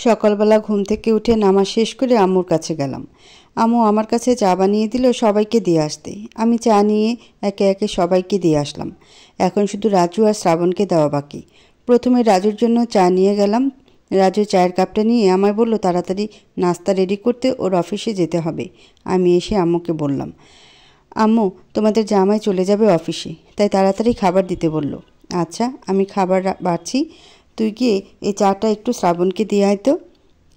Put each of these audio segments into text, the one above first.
সকালবেলা ঘুম থেকে উঠে নামাজ শেষ করে আম্মুর কাছে গেলাম। আম্মু আমার কাছে চা বানিয়ে দিল সবাইকে দিয়ে আসতে। আমি চা নিয়ে একে একে সবাইকে দিয়ে আসলাম। এখন শুধু রাজু আর শ্রাবণকে দেওয়া বাকি। প্রথমে রাজুর জন্য চা নিয়ে গেলাম। রাজু চায়ের কাপটা নিয়ে আমায় বলল তাড়াতাড়ি নাস্তা রেডি করতে, ওর অফিসে যেতে হবে। আমি এসে আম্মুকে বললাম, আম্মু তোমাদের জামাই চলে যাবে অফিসে, তাই তাড়াতাড়ি খাবার দিতে বলল। আচ্ছা, আমি খাবার বাড়ছি, তুই গিয়ে এই চাটা একটু শ্রাবণকে দিয়ে আয় তো।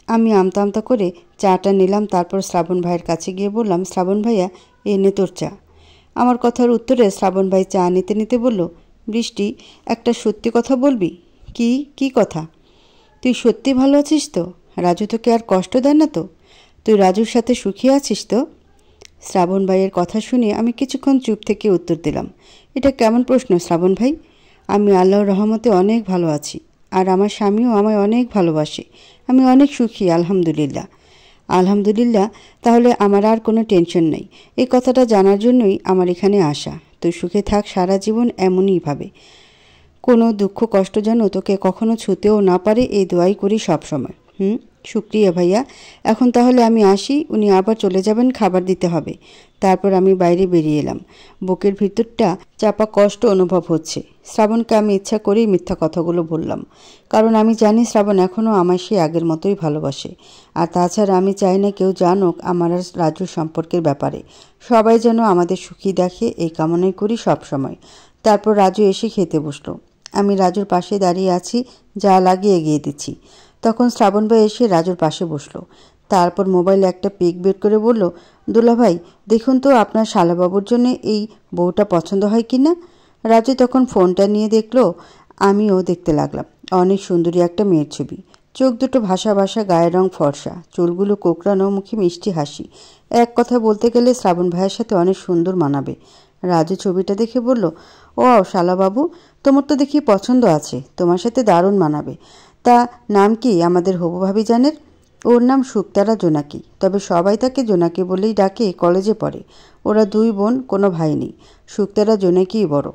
আমি আমতা আমতা করে চাটা নিলাম। তারপর শ্রাবণ ভাইয়ের কাছে গিয়ে বললাম, শ্রাবণ ভাইয়া এনে তোর চা। আমার কথার উত্তরে শ্রাবণ ভাই চা নিতে নিতে বলল, বৃষ্টি একটা সত্যি কথা বলবি? কি কথা? তুই সত্যি ভালো আছিস তো? রাজু তোকে আর কষ্ট দেয় না তো? তুই রাজুর সাথে সুখী আছিস তো? শ্রাবণ ভাইয়ের কথা শুনে আমি কিছুক্ষণ চুপ থেকে উত্তর দিলাম, এটা কেমন প্রশ্ন শ্রাবণ ভাই? আমি আল্লাহর রহমতে অনেক ভালো আছি, আর আমার স্বামীও আমায় অনেক ভালোবাসে। আমি অনেক সুখী, আলহামদুলিল্লাহ। আলহামদুলিল্লাহ, তাহলে আমার আর কোনো টেনশন নেই। এই কথাটা জানার জন্যই আমার এখানে আসা। তুই সুখে থাক সারা জীবন এমনইভাবে। কোনো দুঃখ কষ্ট যেন তোকে কখনো ছুঁতেও না পারে, এই দোয়াই করি সবসময়। শুক্রিয়া ভাইয়া। এখন তাহলে আমি আসি, উনি আবার চলে যাবেন, খাবার দিতে হবে। তারপর আমি বাইরে বেরিয়ে এলাম। বুকের ভিতরটা চাপা কষ্ট অনুভব হচ্ছে। শ্রাবণকে আমি ইচ্ছা করেই মিথ্যা কথাগুলো বললাম, কারণ আমি জানি শ্রাবণ এখনও আমায় সে আগের মতোই ভালোবাসে। আর তাছাড়া আমি চাই না কেউ জানুক আমার আর রাজুর সম্পর্কের ব্যাপারে। সবাই যেন আমাদের সুখী দেখে, এই কামনাই করি সব সময়। তারপর রাজু এসে খেতে বসলো। আমি রাজুর পাশে দাঁড়িয়ে আছি, যা লাগিয়ে এগিয়ে দিচ্ছি। তখন শ্রাবণ ভাই এসে রাজুর পাশে বসলো। তারপর মোবাইলে একটা পিক বের করে বলল, দুলাভাই দেখুন তো আপনার শালাবাবুর জন্য এই বউটা পছন্দ হয় কি না। রাজু তখন ফোনটা নিয়ে দেখলো, আমিও দেখতে লাগলাম। অনেক সুন্দরী একটা মেয়ের ছবি। চোখ দুটো ভাসা ভাসা, গায়ের রং ফর্সা, চুলগুলো কোকড়ানো, মুখে মিষ্টি হাসি। এক কথা বলতে গেলে শ্রাবণ ভাইয়ের সাথে অনেক সুন্দর মানাবে। রাজু ছবিটা দেখে বলল, ও শালাবাবু, তোমার তো দেখি পছন্দ আছে, তোমার সাথে দারুণ মানাবে। তা নাম কি আমাদের হবু ভাবিজানের? ওর নাম শুকতারা জোনাকি, তবে সবাই তাকে জোনাকি বলেই ডাকে, কলেজে পড়ে। ওরা দুই বোন, কোনো ভাই নেই। শুকতারা জোনাকিই বড়।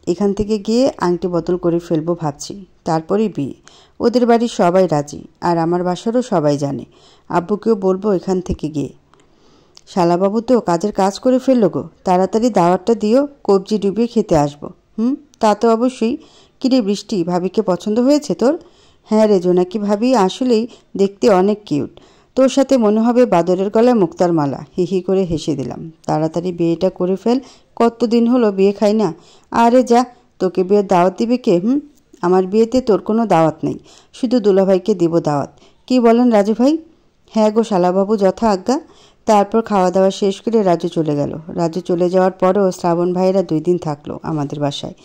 এখান থেকে গিয়ে আংটি বদল করে ফেলবো ভাবছি, তারপরেই বিয়ে। ওদের বাড়ির সবাই রাজি, আর আমার বাসারও সবাই জানে। আব্বুকেও বলবো এখান থেকে গিয়ে। শালাবাবু তো কাজের কাজ করে ফেললো গো, তাড়াতাড়ি দাওয়াতটা দিও, কবজি ডুবিয়ে খেতে আসবো। তা তো অবশ্যই। কিরে বৃষ্টি, ভাবিকে পছন্দ হয়েছে তোর? হ্যাঁ রে জোনাকি ভাবি আসলেই দেখতে অনেক কিউট। তোর সাথে মনে হবে বাদরের গলায় মুক্তার মালা। হিহি করে হেসে দিলাম। তাড়াতাড়ি বিয়েটা করে ফেল, কতদিন হলো বিয়ে খাই না। আরে যা, তোকে বিয়ের দাওয়াত দিবে কে? আমার বিয়েতে তোর কোনো দাওয়াত নেই, শুধু দুলাভাইকে দিব দাওয়াত। কি বলেন রাজু ভাই? হ্যাঁ গো শালাবাবু, যথা আজ্ঞা। তারপর খাওয়া দাওয়া শেষ করে রাজু চলে গেল। রাজু চলে যাওয়ার পরও শ্রাবণ ভাইয়েরা 2 দিন থাকলো আমাদের বাসায়।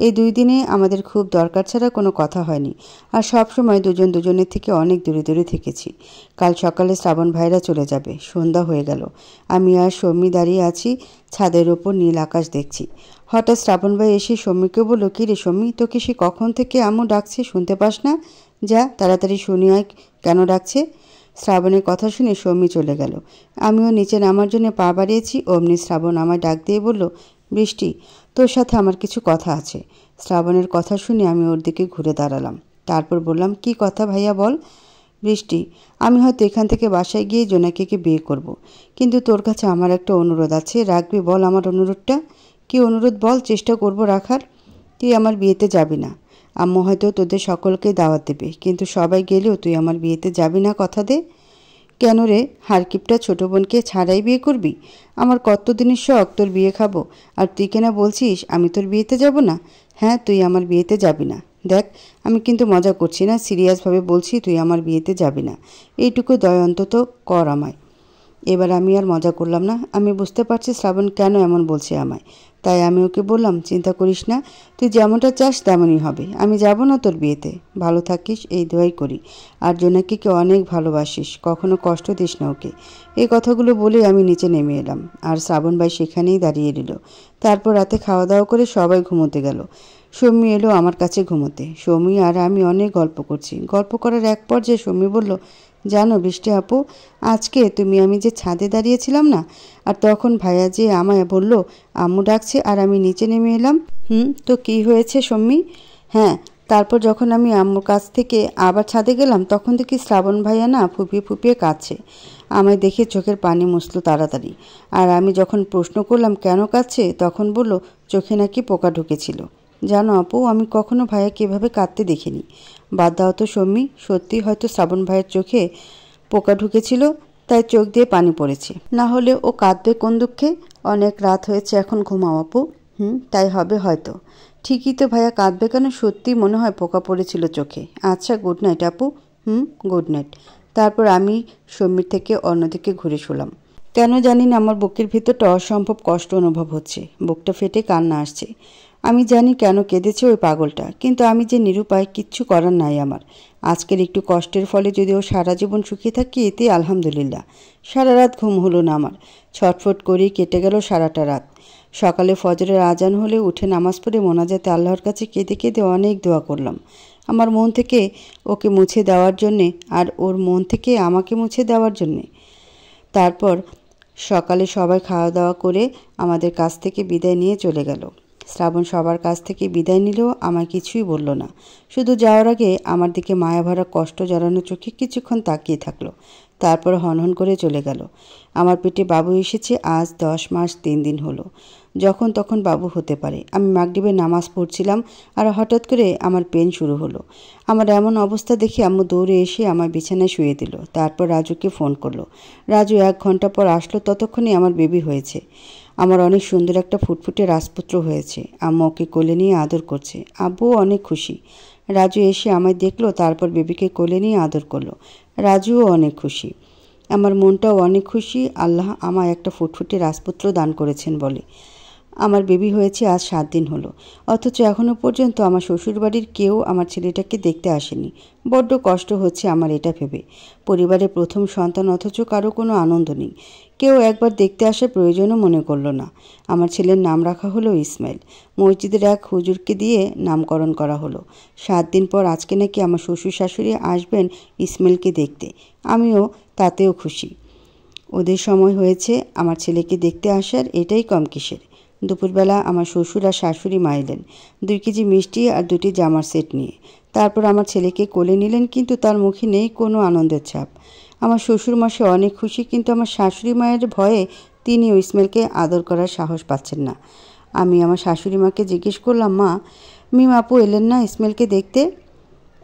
এই 2 দিনে আমাদের খুব দরকার ছাড়া কোনো কথা হয়নি, আর সব সময় দুজন দুজনের থেকে অনেক দূরে দূরে থেকেছি। কাল সকালে শ্রাবণ ভাইরা চলে যাবে। সন্ধ্যা হয়ে গেল। আমি আর সৌমি দাঁড়িয়ে আছি, ছাদের ওপর নীল আকাশ দেখছি। হঠাৎ শ্রাবণ ভাই এসে সৌমিকে বলল, কী রে সৌমি, তোকে সে কখন থেকে আম্মু ডাকছে, শুনতে পাস না? যা তাড়াতাড়ি শুনি আয়, কেন ডাকছে। শ্রাবণের কথা শুনে সৌমি চলে গেল। আমিও নিচে নামার জন্য পা বাড়িয়েছি, অমনি শ্রাবণ আমায় ডাক দিয়ে বলল, বৃষ্টি, তোর সাথে আমার কিছু কথা আছে। শ্রাবণের কথা শুনে আমি ওর দিকে ঘুরে দাঁড়ালাম। তারপর বললাম, কি কথা ভাইয়া বল। বৃষ্টি, আমি হয়তো এখান থেকে বাসায় গিয়ে জোনাকিকে বিয়ে করব, কিন্তু তোর কাছে আমার একটা অনুরোধ আছে, রাখবি বল আমার অনুরোধটা? কি অনুরোধ বল, চেষ্টা করব রাখার। তুই আমার বিয়েতে যাবি না। আম্মু হয়তো তোদের সকলকে দাওয়াত দেবে, কিন্তু সবাই গেলেও তুই আমার বিয়েতে যাবি না, কথা দে। কেন রে, হারকিপটা ছোট বোনকে ছাড়াই বিয়ে করবি? আমার কতদিনের শখ তোর বিয়ে খাবো, আর তুই কেনা বলছিস আমি তোর বিয়েতে যাব না? হ্যাঁ, তুই আমার বিয়েতে যাবি না। দেখ, আমি কিন্তু মজা করছি না, সিরিয়াসভাবে বলছি, তুই আমার বিয়েতে যাবি না। এইটুকু দয়া অন্তত কর আমায়। এবার আমি আর মজা করলাম না। আমি বুঝতে পারছি শ্রাবণ কেন এমন বলছে আমায়। তাই আমি ওকে বললাম, চিন্তা করিস না, তুই যেমনটা চাস তেমনই হবে। আমি যাব না তোর বিয়েতে। ভালো থাকিস, এই দোয়াই করি। আর জোনাকিকে অনেক ভালোবাসিস, কখনো কষ্ট দিস না ওকে। এই কথাগুলো বলে আমি নিচে নেমে এলাম, আর শ্রাবণ ভাই সেখানেই দাঁড়িয়ে রইল। তারপর রাতে খাওয়া দাওয়া করে সবাই ঘুমোতে গেল। সৌমি এলো আমার কাছে ঘুমোতে। সৌমি আর আমি অনেক গল্প করছি। গল্প করার এক পর্যায়ে সৌমি বলল, জানো বৃষ্টি আপু, আজকে আমি যে ছাদে দাঁড়িয়েছিলাম না, আর তখন ভাইয়া যে আমায় বলল আম্মু ডাকছে, আর আমি নিচে নেমে এলাম। তো কি হয়েছে সৌমি? হ্যাঁ, তারপর যখন আমি আম্মুর কাছ থেকে আবার ছাদে গেলাম তখন দেখি শ্রাবণ ভাইয়া না ফুপিয়ে ফুপিয়ে কাঁদছে। আমায় দেখে চোখের পানি মুছল তাড়াতাড়ি। আর আমি যখন প্রশ্ন করলাম কেন কাঁদছে তখন বলল চোখে নাকি পোকা ঢুকেছিল। জানো আপু, আমি কখনো ভাইয়াকে এভাবে কাঁদতে দেখিনি। বাদ দাও তো সম্মি, সত্যি হয়তো শ্রাবণ ভাইয়ের চোখে পোকা ঢুকেছিল, তাই চোখ দিয়ে পানি পড়েছে। না হলে ও কাঁদবে কোন দুঃখে? অনেক রাত হয়েছে, এখন ঘুমাও আপু। তাই হবে হয়তো। ঠিকই তো, ভাইয়া কাঁদবে কেন? সত্যি মনে হয় পোকা পড়েছিল চোখে। আচ্ছা, গুড নাইট আপু। Good night. তারপর আমি সম্মির থেকে অন্যদিকে ঘুরে শুলাম। কেন জানি না আমার বুকের ভিতরটা অসম্ভব কষ্ট অনুভব হচ্ছে। বুকটা ফেটে কান্না আসছে। আমি জানি কেন কেঁদেছে ওই পাগলটা, কিন্তু আমি যে নিরুপায়, কিচ্ছু করার নাই আমার। আজকের একটু কষ্টের ফলে যদি ও সারা জীবন সুখী থাকি এতে আলহামদুলিল্লাহ। সারা রাত ঘুম হলো না আমার। ছটফট করেই কেটে গেল সারাটা রাত। সকালে ফজরের আজান হলে উঠে নামাজ পড়ে মোনাজাতে আল্লাহর কাছে কেঁদে কেঁদে অনেক দোয়া করলাম আমার মন থেকে ওকে মুছে দেওয়ার জন্যে, আর ওর মন থেকে আমাকে মুছে দেওয়ার জন্যে। তারপর সকালে সবাই খাওয়া দাওয়া করে আমাদের কাছ থেকে বিদায় নিয়ে চলে গেল। শ্রাবণ সবার কাছ থেকে বিদায় নিলেও আমায় কিছুই বলল না। শুধু যাওয়ার আগে আমার দিকে মায়াভরা কষ্ট জড়ানো চোখে কিছুক্ষণ তাকিয়ে থাকলো। তারপর হনহন করে চলে গেল। আমার পেটে বাবু এসেছে আজ 10 মাস 3 দিন হলো। যখন তখন বাবু হতে পারে। আমি মাগরিবের নামাজ পড়ছিলাম আর হঠাৎ করে আমার পেন শুরু হলো। আমার এমন অবস্থা দেখে আম্মু দৌড়ে এসে আমার বিছানায় শুয়ে দিল। তারপর রাজুকে ফোন করলো। রাজু 1 ঘন্টা পর আসলো। ততক্ষণে আমার বেবি হয়েছে। আমার অনেক সুন্দর একটা ফুটফুটে রাজপুত্র হয়েছে। আম্মু ওকে কোলে নিয়ে আদর করছে। আব্বুও অনেক খুশি। রাজু এসে আমায় দেখলো, তারপর বেবিকে কোলে নিয়ে আদর করলো। রাজুও অনেক খুশি। আমার মনটাও অনেক খুশি। আল্লাহ আমায় একটা ফুটফুটে রাজপুত্র দান করেছেন বলে। আমার বেবি হয়েছে আজ 7 দিন হলো। অথচ এখনও পর্যন্ত আমার শ্বশুরবাড়ির কেউ আমার ছেলেটাকে দেখতে আসেনি। বড্ড কষ্ট হচ্ছে আমার এটা ভেবে। পরিবারের প্রথম সন্তান, অথচ কারো কোনো আনন্দ নেই। কেউ একবার দেখতে আসার প্রয়োজনও মনে করল না। আমার ছেলের নাম রাখা হলো ইসমাইল। মসজিদের এক হুজুরকে দিয়ে নামকরণ করা হলো। 7 দিন পর আজকে নাকি আমার শ্বশুর শাশুড়ি আসবেন ইসমাইলকে দেখতে। আমিও তাতেও খুশি। ওদের সময় হয়েছে আমার ছেলেকে দেখতে আসার, এটাই কম কিসের। দুপুরবেলা আমার শ্বশুর আর শাশুড়ি মা এলেন 2 কেজি মিষ্টি আর 2টি জামার সেট নিয়ে। তারপর আমার ছেলেকে কোলে নিলেন, কিন্তু তার মুখে নেই কোনো আনন্দের ছাপ। আমার শ্বশুর মশাই অনেক খুশি, কিন্তু আমার শাশুড়ি মায়ের ভয়ে তিনি ইসমাইলকে আদর করার সাহস পাচ্ছেন না। আমি আমার শাশুড়ি মাকে জিজ্ঞেস করলাম, মা, মিম আপু এলেন না ইসমাইলকে দেখতে?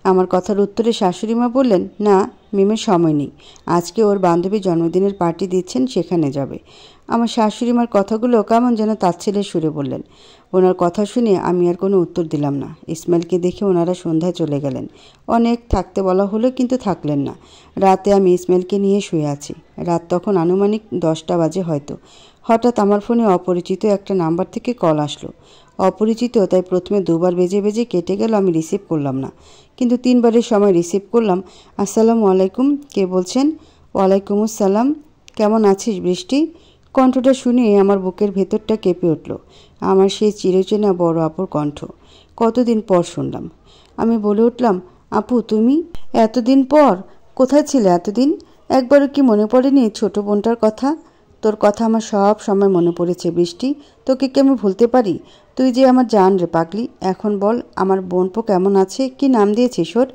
আমার কথার উত্তরে শাশুড়ি মা বললেন, না, মিমের সময় নেই। আজকে ওর বান্ধবী জন্মদিনের পার্টি দিচ্ছেন, সেখানে যাবে। আমার শাশুড়ি মার কথাগুলো কেমন যেন তাচ্ছিল্যের সুরে বললেন। ওনার কথা শুনে আমি আর কোনো উত্তর দিলাম না। ইসমাইলকে দেখে ওনারা সন্ধ্যায় চলে গেলেন। অনেক থাকতে বলা হলো, কিন্তু থাকলেন না। রাতে আমি ইসমাইলকে নিয়ে শুয়ে আছি। রাত তখন আনুমানিক 10টা বাজে হয়তো। হঠাৎ আমার ফোনে অপরিচিত একটা নাম্বার থেকে কল আসলো। অপরিচিত, তাই প্রথমে 2বার বেজে বেজে কেটে গেল। আমি রিসিভ করলাম না, কিন্তু 3বারের সময় রিসিভ করলাম। আসসালামু আলাইকুম, কে বলছেন? ওয়ালাইকুম আসসালাম। কেমন আছিস বৃষ্টি? কণ্ঠটা শুনে আমার বুকের ভেতরটা কেঁপে উঠল। আমার সেই চিরচেনা বড় আপুর কণ্ঠ। কতদিন পর শুনলাম। আমি বলে উঠলাম, আপু তুমি? এতদিন পর? কোথায় ছিলে এতদিন? একবারও কি মনে পড়েনি ছোট বোনটার কথা? তোর কথা আমার সব সময় মনে পড়েছে বৃষ্টি। তোকে কি আমি ভুলতে পারি? তুই যে আমার জান রে পাগলি। এখন বল, আমার বোনপো কেমন আছে? কি নাম দিয়েছিস ওর?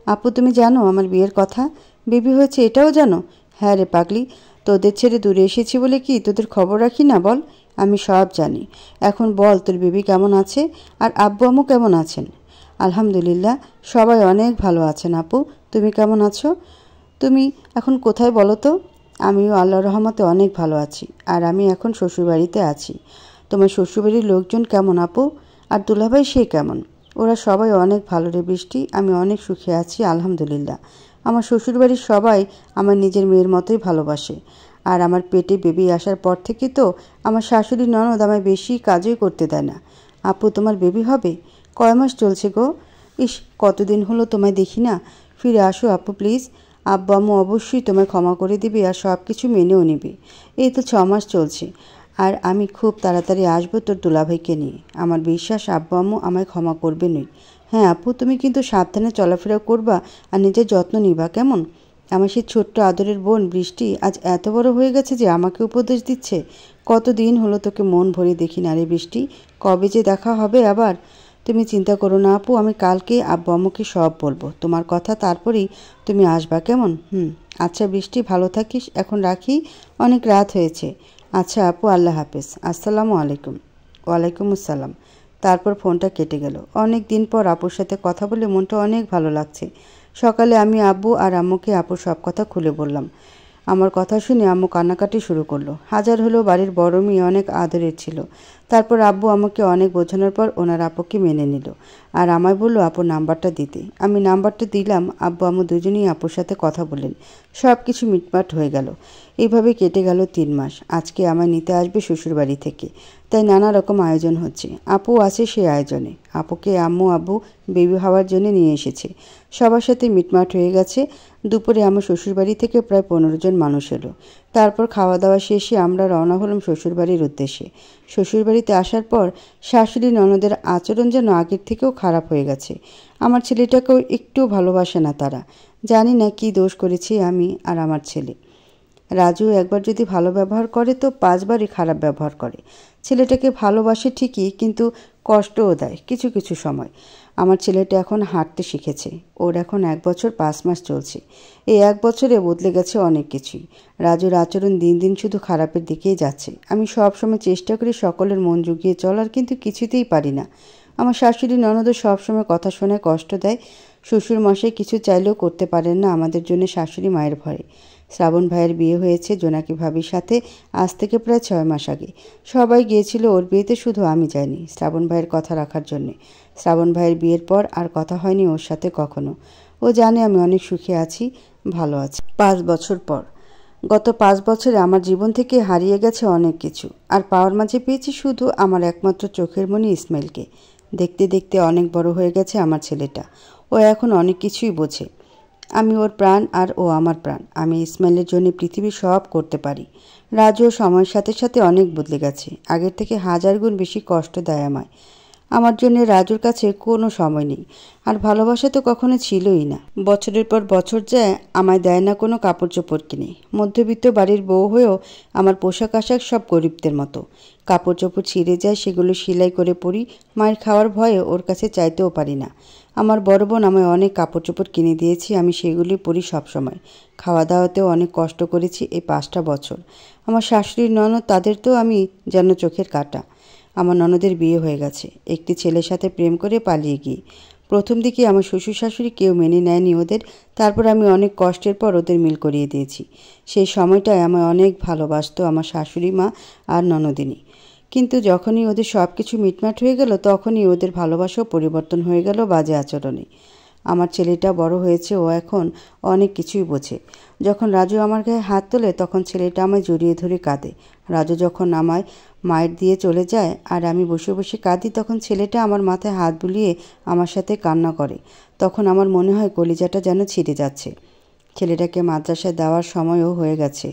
আপু তুমি জানো আমার বিয়ের কথা? বেবি হয়েছে এটাও জানো? হ্যাঁ রে পাগলি, তোদের ছেড়ে দূরে এসেছি বলে কি তোদের খবর রাখি না বল? আমি সব জানি। এখন বল, তোর বেবি কেমন আছে? আর আব্বু আম্মু কেমন আছেন? আলহামদুলিল্লাহ, সবাই অনেক ভালো আছেন আপু। তুমি কেমন আছো? তুমি এখন কোথায় বলো তো? আমিও আল্লাহর রহমতে অনেক ভালো আছি। আর আমি এখন শ্বশুরবাড়িতে আছি। তোমার শ্বশুরবাড়ির লোকজন কেমন আপু? আর দুলাভাই সে কেমন? ওরা সবাই অনেক ভালো রে বৃষ্টি। আমি অনেক সুখে আছি আলহামদুলিল্লাহ। আমার শ্বশুরবাড়ির সবাই আমার নিজের মেয়ের মতোই ভালোবাসে। আর আমার পেটে বেবি আসার পর থেকে তো আমার শাশুড়ি ননদ আমায় বেশি কাজই করতে দেয় না। আপু তোমার বেবি হবে? কয় মাস চলছে গো? ইস, কতদিন হলো তোমায় দেখি না। ফিরে আসো আপু প্লিজ। আব্বু আম্মু অবশ্যই তোমায় ক্ষমা করে দিবে আর সব কিছু মেনেও নেবে। এই তো 6 মাস চলছে, আর আমি খুব তাড়াতাড়ি আসবো তোর দুলাভাইকে নিয়ে। আমার বিশ্বাস আব্বু আম্মু আমায় ক্ষমা করবে নই। হ্যাঁ আপু, তুমি কিন্তু সাবধানে চলাফেরা করবা আর নিজের যত্ন নিবা, কেমন? আমার সেই ছোট্ট আদরের বোন বৃষ্টি আজ এত বড় হয়ে গেছে যে আমাকে উপদেশ দিচ্ছে। কতদিন হলো তোকে মন ভরে দেখি না রে বৃষ্টি। কবে যে দেখা হবে আবার? তুমি চিন্তা করো না আপু, আমি কালকে আব্বু আম্মুকে সব বলবো তোমার কথা, তারপরেই তুমি আসবা, কেমন? আচ্ছা বৃষ্টি, ভালো থাকিস, এখন রাখি, অনেক রাত হয়েছে। আচ্ছা আপু, আল্লাহ হাফেজ, আসসালামু আলাইকুম। ওয়ালাইকুম আসসালাম। তারপর ফোনটা কেটে গেল। অনেক দিন পর আপুর সাথে কথা বলে মনটা অনেক ভালো লাগছে। সকালে আমি আব্বু আর আম্মুকে আপুর সব কথা খুলে বললাম। আমার কথা শুনে আম্মু কান্নাকাটি শুরু করলো। হাজার হলেও বাড়ির বড় মেয়ে অনেক আদরের ছিল। তারপর আব্বু আমাকে অনেক বোঝানোর পর ওনার আপুকে মেনে নিল আর আমায় বলল আপুর নাম্বারটা দিতে। আমি নাম্বারটা দিলাম। আব্বু আম্মু দুজনেই আপুর সাথে কথা বললেন। সব কিছু মিটমাট হয়ে গেল। এইভাবে কেটে গেল 3 মাস। আজকে আমায় নিতে আসবে শ্বশুরবাড়ি থেকে, তাই নানা রকম আয়োজন হচ্ছে। আপু আছে সেই আয়োজনে। আপুকে আম্মু আব্বু বেবি হওয়ার জন্য নিয়ে এসেছে। সবার সাথে মিটমাট হয়ে গেছে। দুপুরে আমার শ্বশুরবাড়ি থেকে প্রায় 15 জন মানুষ এলো। তারপর খাওয়া দাওয়া শেষে আমরা রওনা হলাম শ্বশুরবাড়ির উদ্দেশ্যে। শ্বশুরবাড়িতে আসার পর শাশুড়ি ননদের আচরণ যেন আগের থেকেও খারাপ হয়ে গেছে। আমার ছেলেটাকেও একটু ভালোবাসে না তারা। জানি না কি দোষ করেছি আমি আর আমার ছেলে। রাজু একবার যদি ভালো ব্যবহার করে তো 5 বারই খারাপ ব্যবহার করে। ছেলেটাকে ভালোবাসে ঠিকই, কিন্তু কষ্টও দেয় কিছু কিছু সময়। আমার ছেলেটা এখন হাঁটতে শিখেছে। ওর এখন 1 বছর 5 মাস চলছে। এই 1 বছরে বদলে গেছে অনেক কিছুই। রাজুর আচরণ দিন দিন শুধু খারাপের দিকেই যাচ্ছে। আমি সবসময় চেষ্টা করি সকলের মন জুগিয়ে চলার, কিন্তু কিছুতেই পারি না। আমার শাশুড়ি ননদও সবসময় কথা শুনে কষ্ট দেয়। শ্বশুর মশাই কিছু চাইলেও করতে পারেন না আমাদের জন্য শাশুড়ি মায়ের ভয়ে। শ্রাবণ ভাইয়ের বিয়ে হয়েছে জোনাকি ভাবির সাথে আজ থেকে প্রায় 6 মাস আগে। সবাই গিয়েছিল ওর বিয়েতে, শুধু আমি যাইনি শ্রাবণ ভাইয়ের কথা রাখার জন্যে। শ্রাবণ ভাইয়ের বিয়ের পর আর কথা হয়নি ওর সাথে কখনো। ও জানে আমি অনেক সুখে আছি, ভালো আছি। 5 বছর পর, গত 5 বছরে আমার জীবন থেকে হারিয়ে গেছে অনেক কিছু, আর পাওয়ার মাঝে পেয়েছি শুধু আমার একমাত্র চোখের মনি ইসমাইলকে। দেখতে দেখতে অনেক বড় হয়ে গেছে আমার ছেলেটা। ও এখন অনেক কিছুই বোঝে। আমি ওর প্রাণ আর ও আমার প্রাণ। আমি ইসমাইলের জন্য পৃথিবীর সব করতে পারি। রাজুও সময়ের সাথে সাথে অনেক বদলে গেছে। আগের থেকে 1000 গুণ বেশি কষ্ট দেয় আমায়। আমার জন্য রাজুর কাছে কোনো সময় নেই, আর ভালোবাসা তো কখনো ছিলই না। বছরের পর বছর যায়, আমায় দেয় না কোনো কাপড় চোপড় কিনে। মধ্যবিত্ত বাড়ির বউ হয়েও আমার পোশাক আশাক সব গরিবদের মতো। কাপড় চোপড় ছিঁড়ে যায়, সেগুলো সেলাই করে পরি। মায়ের খাওয়ার ভয়ে ওর কাছে চাইতেও পারি না। আমার বড় বোন আমায় অনেক কাপড় চোপড় কিনে দিয়েছি, আমি সেগুলি পরি সবসময়। খাওয়া দাওয়াতেও অনেক কষ্ট করেছি এই 5টা বছর। আমার শাশুড়ির ননদ, তাদের তো আমি যেন চোখের কাঁটা। আমার ননদের বিয়ে হয়ে গেছে একটি ছেলের সাথে প্রেম করে পালিয়ে গিয়ে। প্রথম দিকে আমার শ্বশুর শাশুড়ি কেউ মেনে নেয়নি ওদের। তারপর আমি অনেক কষ্টের পর ওদের মিল করিয়ে দিয়েছি। সেই সময়টায় আমায় অনেক ভালোবাসতো আমার শাশুড়ি মা আর ননদিনী। কিন্তু যখনই ওদের সব কিছু মিটমাট হয়ে গেল, তখনই ওদের ভালোবাসাও পরিবর্তন হয়ে গেল বাজে আচরণে। আমার ছেলেটা বড় হয়েছে, ও এখন অনেক কিছুই বোঝে। যখন রাজু আমার গায়ে হাত তোলে তখন ছেলেটা আমায় জড়িয়ে ধরে কাঁদে। রাজু যখন আমায় মায়ের দিয়ে চলে যায় আর আমি বসে বসে কাঁদি, তখন ছেলেটা আমার মাথায় হাত বুলিয়ে আমার সাথে কান্না করে। তখন আমার মনে হয় কলিজাটা যেন ছিঁড়ে যাচ্ছে। ছেলেটাকে মাদ্রাসায় দেওয়ার সময়ও হয়ে গেছে।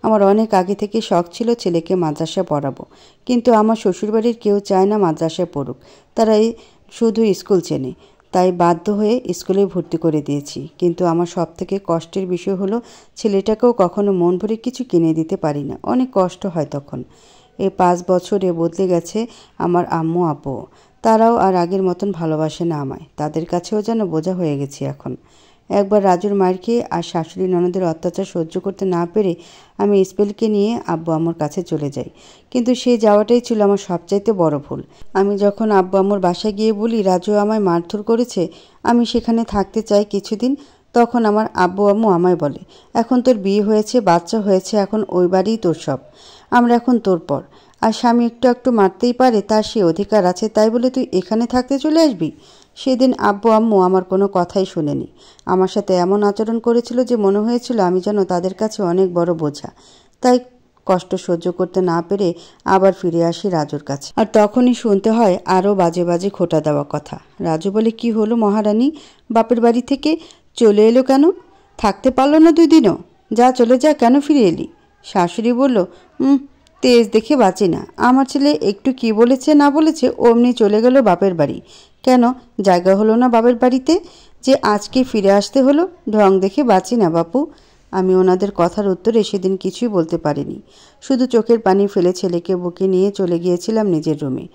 আমার অনেক আগে থেকে শখ ছিল ছেলেকে মাদ্রাসায় পড়াবো, কিন্তু আমার শ্বশুরবাড়ির কেউ চায় না মাদ্রাসায় পড়ুক। তারাই শুধু স্কুল চেনে। তাই বাধ্য হয়ে স্কুলে ভর্তি করে দিয়েছি। কিন্তু আমার সবথেকে কষ্টের বিষয় হলো ছেলেটাকেও কখনো মন ভরে কিছু কিনে দিতে পারি না। অনেক কষ্ট হয় তখন। এই 5 বছরে বদলে গেছে আমার আম্মু আব্বু। তারাও আর আগের মতন ভালোবাসে না আমায়। তাদের কাছেও যেন বোঝা হয়ে গেছি এখন। একবার রাজুর মার খেয়ে আর শাশুড়ি ননদের অত্যাচার সহ্য করতে না পেরে আমি ইসমাইলকে নিয়ে আব্বু আম্মুর কাছে চলে যাই। কিন্তু সেই যাওয়াটাই ছিল আমার সবচাইতে বড় ভুল। আমি যখন আব্বু আম্মুর বাসায় গিয়ে বলি রাজু আমায় মারধর করেছে, আমি সেখানে থাকতে চাই কিছুদিন, তখন আমার আব্বু আম্মু আমায় বলে, এখন তোর বিয়ে হয়েছে, বাচ্চা হয়েছে, এখন ওই বাড়িই তোর সব। আমরা এখন তোর পর। আর স্বামী একটু একটু মারতেই পারে, তার সে অধিকার আছে, তাই বলে তুই এখানে থাকতে চলে আসবি? সেদিন আব্বু আম্মু আমার কোনো কথাই শোনেনি। আমার সাথে এমন আচরণ করেছিল যে মনে হয়েছিল আমি যেন তাদের কাছে অনেক বড় বোঝা। তাই কষ্ট সহ্য করতে না পেরে আবার ফিরে আসি রাজুর কাছে। আর তখনই শুনতে হয় আরও বাজে বাজে খোঁটা দেওয়া কথা। রাজু বলে, কি হলো মহারানী, বাপের বাড়ি থেকে চলে এলো কেন? থাকতে পারলো না 2 দিনও? যা চলে যা, কেন ফিরে এলি? শাশুড়ি বলল, তেজ দেখে বাঁচি না। আমার ছেলে একটু কি বলেছে না বলেছে অমনি চলে গেল বাপের বাড়ি। কেন, জায়গা হলো না বাপের বাড়িতে যে আজকে ফিরে আসতে হলো? ঢং দেখে বাঁচি না বাপু। আমি ওনাদের কথার উত্তরে সেদিন কিছুই বলতে পারিনি। শুধু চোখের পানি ফেলে ছেলেকে বুকে নিয়ে চলে গিয়েছিলাম নিজের রুমে।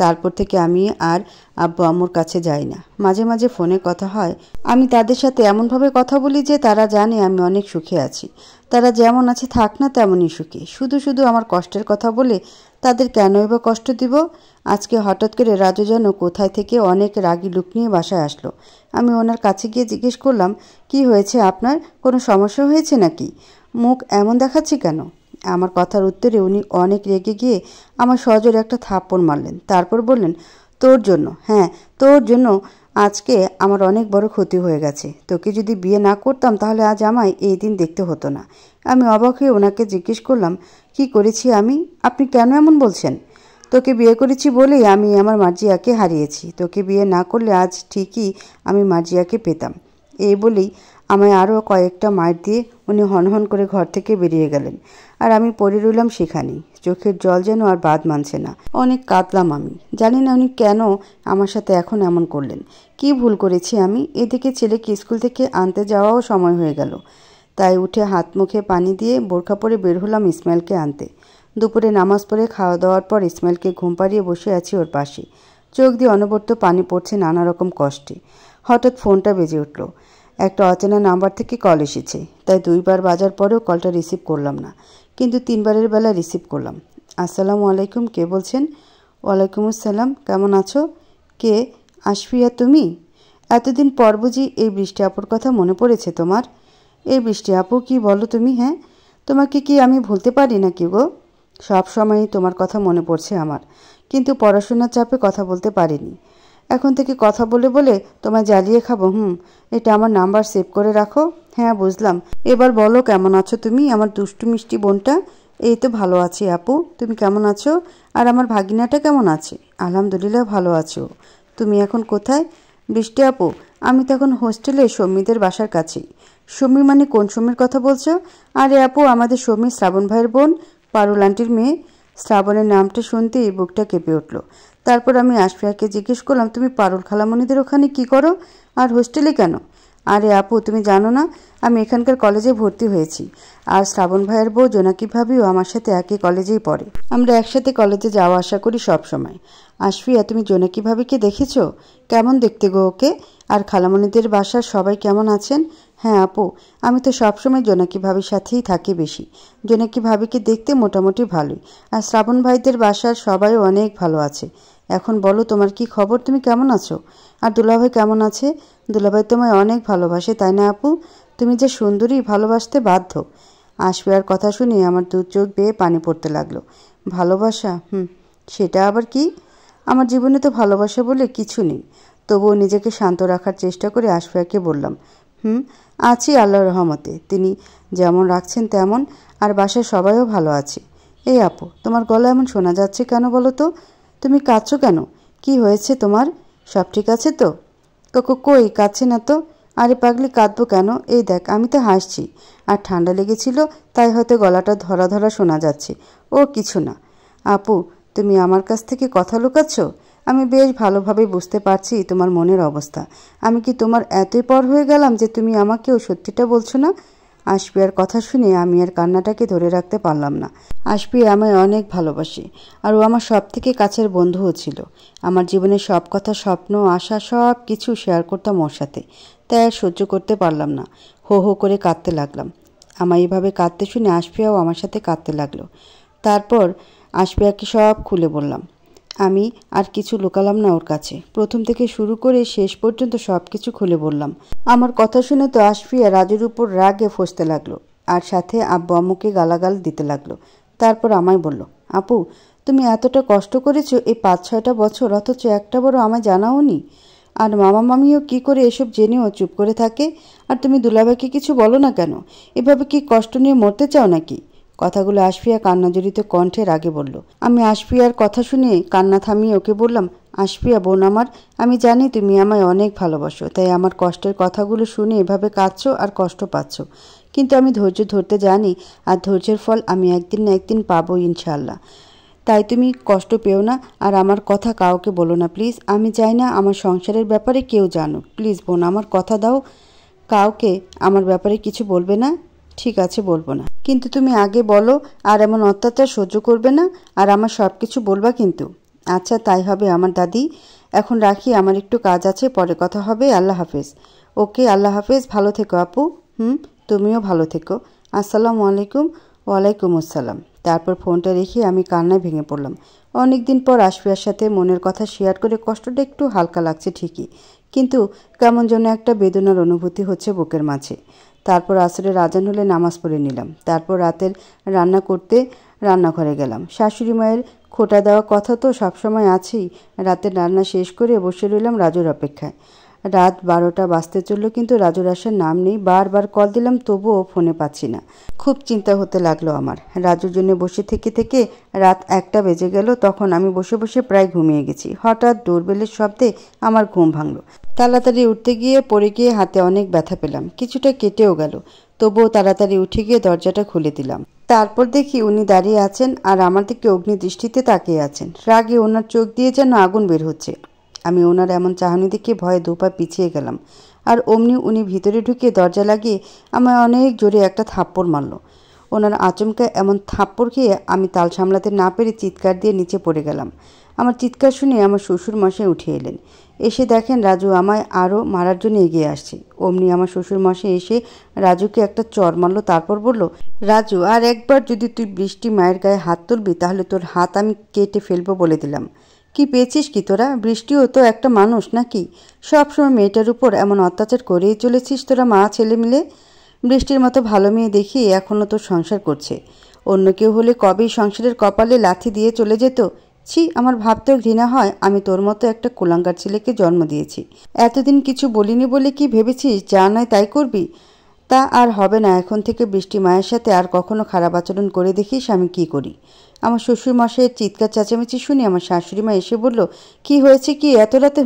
তারপর থেকে আমি আর আব্বু আম্মুর কাছে যাই না। মাঝে মাঝে ফোনে কথা হয়। আমি তাদের সাথে এমনভাবে কথা বলি যে তারা জানে আমি অনেক সুখে আছি। তারা যেমন আছে থাক না তেমনই সুখী। শুধু শুধু আমার কষ্টের কথা বলে তাদের কেনই বা কষ্ট দিব? আজকে হঠাৎ করে রাজু যেন কোথায় থেকে অনেক রাগী লুক নিয়ে বাসায় আসলো। আমি ওনার কাছে গিয়ে জিজ্ঞেস করলাম, কি হয়েছে আপনার? কোনো সমস্যা হয়েছে নাকি? মুখ এমন দেখাচ্ছি কেন? আমার কথার উত্তরে উনি অনেক রেগে গিয়ে আমার সজোরে একটা থাপ্পড় মারলেন। তারপর বললেন, তোর জন্য, হ্যাঁ তোর জন্য আজকে আমার অনেক বড় ক্ষতি হয়ে গেছে। তোকে যদি বিয়ে না করতাম তাহলে আজ আমায় এই দিন দেখতে হতো না। আমি অবাক হয়ে ওনাকে জিজ্ঞেস করলাম, কি করেছি আমি? আপনি কেন এমন বলছেন? তোকে বিয়ে করেছি বলেই আমি আমার মার্জিয়াকে হারিয়েছি। তোকে বিয়ে না করলে আজ ঠিকই আমি মার্জিয়াকে পেতাম। এই বলেই আমায় আরও কয়েকটা মাইর দিয়ে উনি হনহন করে ঘর থেকে বেরিয়ে গেলেন। আর আমি পড়ে রইলাম সেখানেই। চোখের জল যেন আর বাদ মানছে না। অনেক কাঁদলাম আমি। জানি না উনি কেন আমার সাথে এখন এমন করলেন। কি ভুল করেছি আমি? এদিকে ছেলেকে স্কুল থেকে আনতে যাওয়াও সময় হয়ে গেল। তাই উঠে হাত মুখে পানি দিয়ে বোরখা পরে বের হলাম ইসমাইলকে আনতে। দুপুরে নামাজ পড়ে খাওয়া দাওয়ার পর ইসমাইলকে ঘুম পাড়িয়ে বসে আছি ওর পাশে। চোখ দিয়ে অনবরত পানি পড়ছে নানা রকম কষ্টে। হঠাৎ ফোনটা বেজে উঠল। একটা অচেনা নাম্বার থেকে কল এসেছে। তাই 2 বার বাজার পরেও কলটা রিসিভ করলাম না, কিন্তু 3 বারের বেলা রিসিভ করলাম। আসসালামু আলাইকুম, কে বলছেন? ওয়ালাইকুম আসসালাম, কেমন আছো? কে? আশফিয়া তুমি? এতদিন পর বুঝি এই বৃষ্টি আপুর কথা মনে পড়েছে তোমার? এই বৃষ্টি আপু, কি বলো তুমি? হ্যাঁ, তোমাকে কি আমি ভুলতে পারি নাকি গো? সব সময়ই তোমার কথা মনে পড়ছে আমার, কিন্তু পড়াশোনার চাপে কথা বলতে পারিনি। এখন থেকে কথা বলে বলে তোমায় জ্বালিয়ে খাবো? এটা আমার নাম্বার সেভ করে রাখো। হ্যাঁ বুঝলাম। এবার বলো, কেমন আছো তুমি আমার দুষ্টু মিষ্টি বোনটা? এই তো ভালো আছি আপু, তুমি কেমন আছো? আর আমার ভাগিনাটা কেমন আছে? আলহামদুলিল্লাহ ভালো আছো। তুমি এখন কোথায়? বৃষ্টি আপু, আমি তো এখন হোস্টেলে সৌমিদের বাসার কাছেই। সৌমি মানে কোন সৌমির কথা বলছো? আরে আপু, আমাদের সৌমি শ্রাবণ ভাইয়ের বোন, পারুল আন্টির মেয়ে। শ্রাবণের নামটা শুনতেই বুকটা কেঁপে উঠল। তারপর আমি আশফিয়াকে জিজ্ঞেস করলাম, তুমি পারুল খালামণিদের ওখানে কি করো আর হোস্টেলে কেন? আরে আপু, তুমি জানো না আমি এখানকার কলেজে ভর্তি হয়েছি। আর শ্রাবণ ভাইয়ের বউ জোনাকি ভাবিও আমার সাথে একই কলেজেই পড়ে। আমরা একসাথে কলেজে যাওয়া আসা করি সব সময়। আশফিয়া, তুমি জোনাকি ভাবিকে দেখেছো? কেমন দেখতে গো ওকে? আর খালামণিদের বাসার সবাই কেমন আছেন? হ্যাঁ আপু, আমি তো সবসময় জোনাকি ভাবির সাথেই থাকি বেশি। জোনাকি ভাবিকে দেখতে মোটামুটি ভালোই। আর শ্রাবণ ভাইদের বাসার সবাই অনেক ভালো আছে। এখন বলো, তোমার কি খবর? তুমি কেমন আছো? আর দুলাভাই কেমন আছে? দুলাভাই তোমায় অনেক ভালোবাসে, তাই না আপু? তুমি যে সুন্দরী, ভালোবাসতে বাধ্য। আশফিয়ার কথা শুনে আমার 2 চোখ বেয়ে পানি পড়তে লাগলো। ভালোবাসা? সেটা আবার কি? আমার জীবনে তো ভালোবাসা বলে কিছু নেই। তবুও নিজেকে শান্ত রাখার চেষ্টা করে আশফিয়াকে বললাম, আছি আল্লাহর রহমতে। তিনি যেমন রাখছেন তেমন। আর বাসায় সবাইও ভালো আছে। এই আপু, তোমার গলা এমন শোনা যাচ্ছে কেন বলো তো? তুমি কাঁদছো কেন? কি হয়েছে তোমার? সব ঠিক আছে তো? কই কাঁদছে না তো। আরে পাগলি, কাঁদবো কেন? এই দেখ, আমি তো হাসছি। আর ঠান্ডা লেগেছিল, তাই হয়তো গলাটা ধরা ধরা শোনা যাচ্ছে। ও কিছু না। আপু, তুমি আমার কাছ থেকে কথা লুকাচ্ছ? আমি বেশ ভালোভাবে বুঝতে পারছি তোমার মনের অবস্থা। আমি কি তোমার এতই পর হয়ে গেলাম যে তুমি আমাকেও সত্যিটা বলছো না? আশফিয়ার কথা শুনে আমি আর কান্নাটাকে ধরে রাখতে পারলাম না। আশফিয়া আমায় অনেক ভালোবাসে। আর ও আমার সব থেকে কাছের বন্ধুও ছিল। আমার জীবনের সব কথা, স্বপ্ন, আশা সব কিছু শেয়ার করতাম ওর সাথে। তাই আর সহ্য করতে পারলাম না। হো হো করে কাঁদতে লাগলাম। আমার এইভাবে কাঁদতে শুনে আশফিয়াও আমার সাথে কাঁদতে লাগলো। তারপর আশফিয়াকে সব খুলে বললাম। আমি আর কিছু লুকালাম না ওর কাছে। প্রথম থেকে শুরু করে শেষ পর্যন্ত সব কিছু খুলে বললাম। আমার কথা শুনে তো আশফিয়া রাজুর উপর রাগে ফসতে লাগলো। আর সাথে আব্বু আম্মুকে গালাগাল দিতে লাগলো। তারপর আমায় বলল, আপু, তুমি এতটা কষ্ট করেছো এই 5-6টা বছর, অথচ একটা বড় আমায় জানাওনি। আর মামা মামিও কি করে এসব জেনেও চুপ করে থাকে? আর তুমি দুলাভাইকে কিছু বলো না কেন? এভাবে কি কষ্ট নিয়ে মরতে চাও নাকি? কথাগুলো আশফিয়া কান্নাজড়িত কণ্ঠে রাগে বলল। আমি আশফিয়ার কথা শুনে কান্না থামিয়ে ওকে বললাম, আশফিয়া বোন আমার, আমি জানি তুমি আমায় অনেক ভালোবাসো, তাই আমার কষ্টের কথাগুলো শুনে এভাবে কাঁদছো আর কষ্ট পাচ্ছ। কিন্তু আমি ধৈর্য ধরতে জানি, আর ধৈর্যের ফল আমি একদিন না একদিন পাবো ইনশাআল্লাহ। তাই তুমি কষ্ট পেও না, আর আমার কথা কাউকে বলো না প্লিজ। আমি চাই না আমার সংসারের ব্যাপারে কেউ জানুক। প্লিজ বোন, আমার কথা দাও, কাউকে আমার ব্যাপারে কিছু বলবে না। ঠিক আছে, বলবো না, কিন্তু তুমি আগে বলো আর এমন অত্যাচার সহ্য করবে না, আর আমার সব কিছু বলবা কিন্তু। আচ্ছা তাই হবে আমার দাদি, এখন রাখি, আমার একটু কাজ আছে, পরে কথা হবে। আল্লাহ হাফেজ। ওকে, আল্লাহ হাফেজ, ভালো থেকো আপু। তুমিও ভালো থেকো। আসসালামু আলাইকুম। ওয়ালাইকুম আসসালাম। তারপর ফোনটা রেখে আমি কান্নায় ভেঙে পড়লাম। অনেক দিন পর আশফিয়ার সাথে মনের কথা শেয়ার করে কষ্টটা একটু হালকা লাগছে ঠিকই, কিন্তু কেমন যেন একটা বেদনার অনুভূতি হচ্ছে বুকের মাঝে। তারপর আসরের আজান হলে নামাজ পড়ে নিলাম। তারপর রাতের রান্না করতে রান্নাঘরে গেলাম। শাশুড়ি মায়ের খোটা দেওয়া কথা তো সবসময় আছেই। রাতের রান্না শেষ করে বসে রইলাম রাজুর অপেক্ষায়। রাত 12টা বাজতে চলল, কিন্তু রাজুর আসার নাম নেই। বারবার কল দিলাম, তবুও ফোনে পাচ্ছি না। খুব চিন্তা হতে লাগলো আমার। রাজুর জন্য বসে থেকে থেকে রাত 1টা বেজে গেল। তখন আমি বসে বসে প্রায় ঘুমিয়ে গেছি। হঠাৎ ডোরবেলের শব্দে আমার ঘুম ভাঙল। তাড়াতাড়ি উঠতে গিয়ে পড়ে গিয়ে হাতে অনেক ব্যথা পেলাম, কিছুটা কেটেও গেল। তবুও তাড়াতাড়ি উঠে গিয়ে দরজাটা খুলে দিলাম। তারপর দেখি উনি দাঁড়িয়ে আছেন আর আমার দিকে অগ্নিদৃষ্টিতে তাকিয়ে আছেন। রাগে ওনার চোখ দিয়ে যেন আগুন বের হচ্ছে। আমি ওনার এমন চাহনি দেখে ভয়ে 2 পা পিছিয়ে গেলাম। আর অমনি উনি ভিতরে ঢুকে দরজা লাগিয়ে আমায় অনেক জোরে একটা থাপ্পড় মারল। ওনার আচমকা এমন থাপ্পড় খেয়ে আমি তাল সামলাতে না পেরে চিৎকার দিয়ে নিচে পড়ে গেলাম। আমার চিৎকার শুনে আমার শ্বশুর মশাই উঠে এলেন। এসে দেখেন রাজু আমায় আরও মারার জন্য এগিয়ে আসছে। অমনি আমার শ্বশুর মশাই এসে রাজুকে একটা চড় মারল। তারপর বলল, রাজু, আর একবার যদি তুই বৃষ্টি মায়ের গায়ে হাত তুলবি তাহলে তোর হাত আমি কেটে ফেলবো বলে দিলাম। কি পেয়েছিস কি তোরা? বৃষ্টিও তো একটা মানুষ নাকি? সবসময় মেয়েটার উপর এমন অত্যাচার করেই চলেছিস তোরা মা ছেলে মিলে। বৃষ্টির মতো ভালো মেয়ে দেখি এখনও তোর সংসার করছে। অন্য কেউ হলে কবেই সংসারের কপালে লাথি দিয়ে চলে যেত। ছি, আমার ভাবতেও ঘৃণা হয় আমি তোর মতো একটা কুলাঙ্গার ছেলেকে জন্ম দিয়েছি। এতদিন কিছু বলিনি বলে কি ভেবেছিস যা নয় তাই করবি? তা আর হবে না। এখন থেকে বৃষ্টি মায়ের সাথে আর কখনো খারাপ আচরণ করে দেখিস আমি কি করি। আমার শ্বশুরমশাইয়ের চিৎকার চেঁচামেচি শুনে আমার শাশুড়ি মা এসে বলল, কি হয়েছে কি এত রাতে?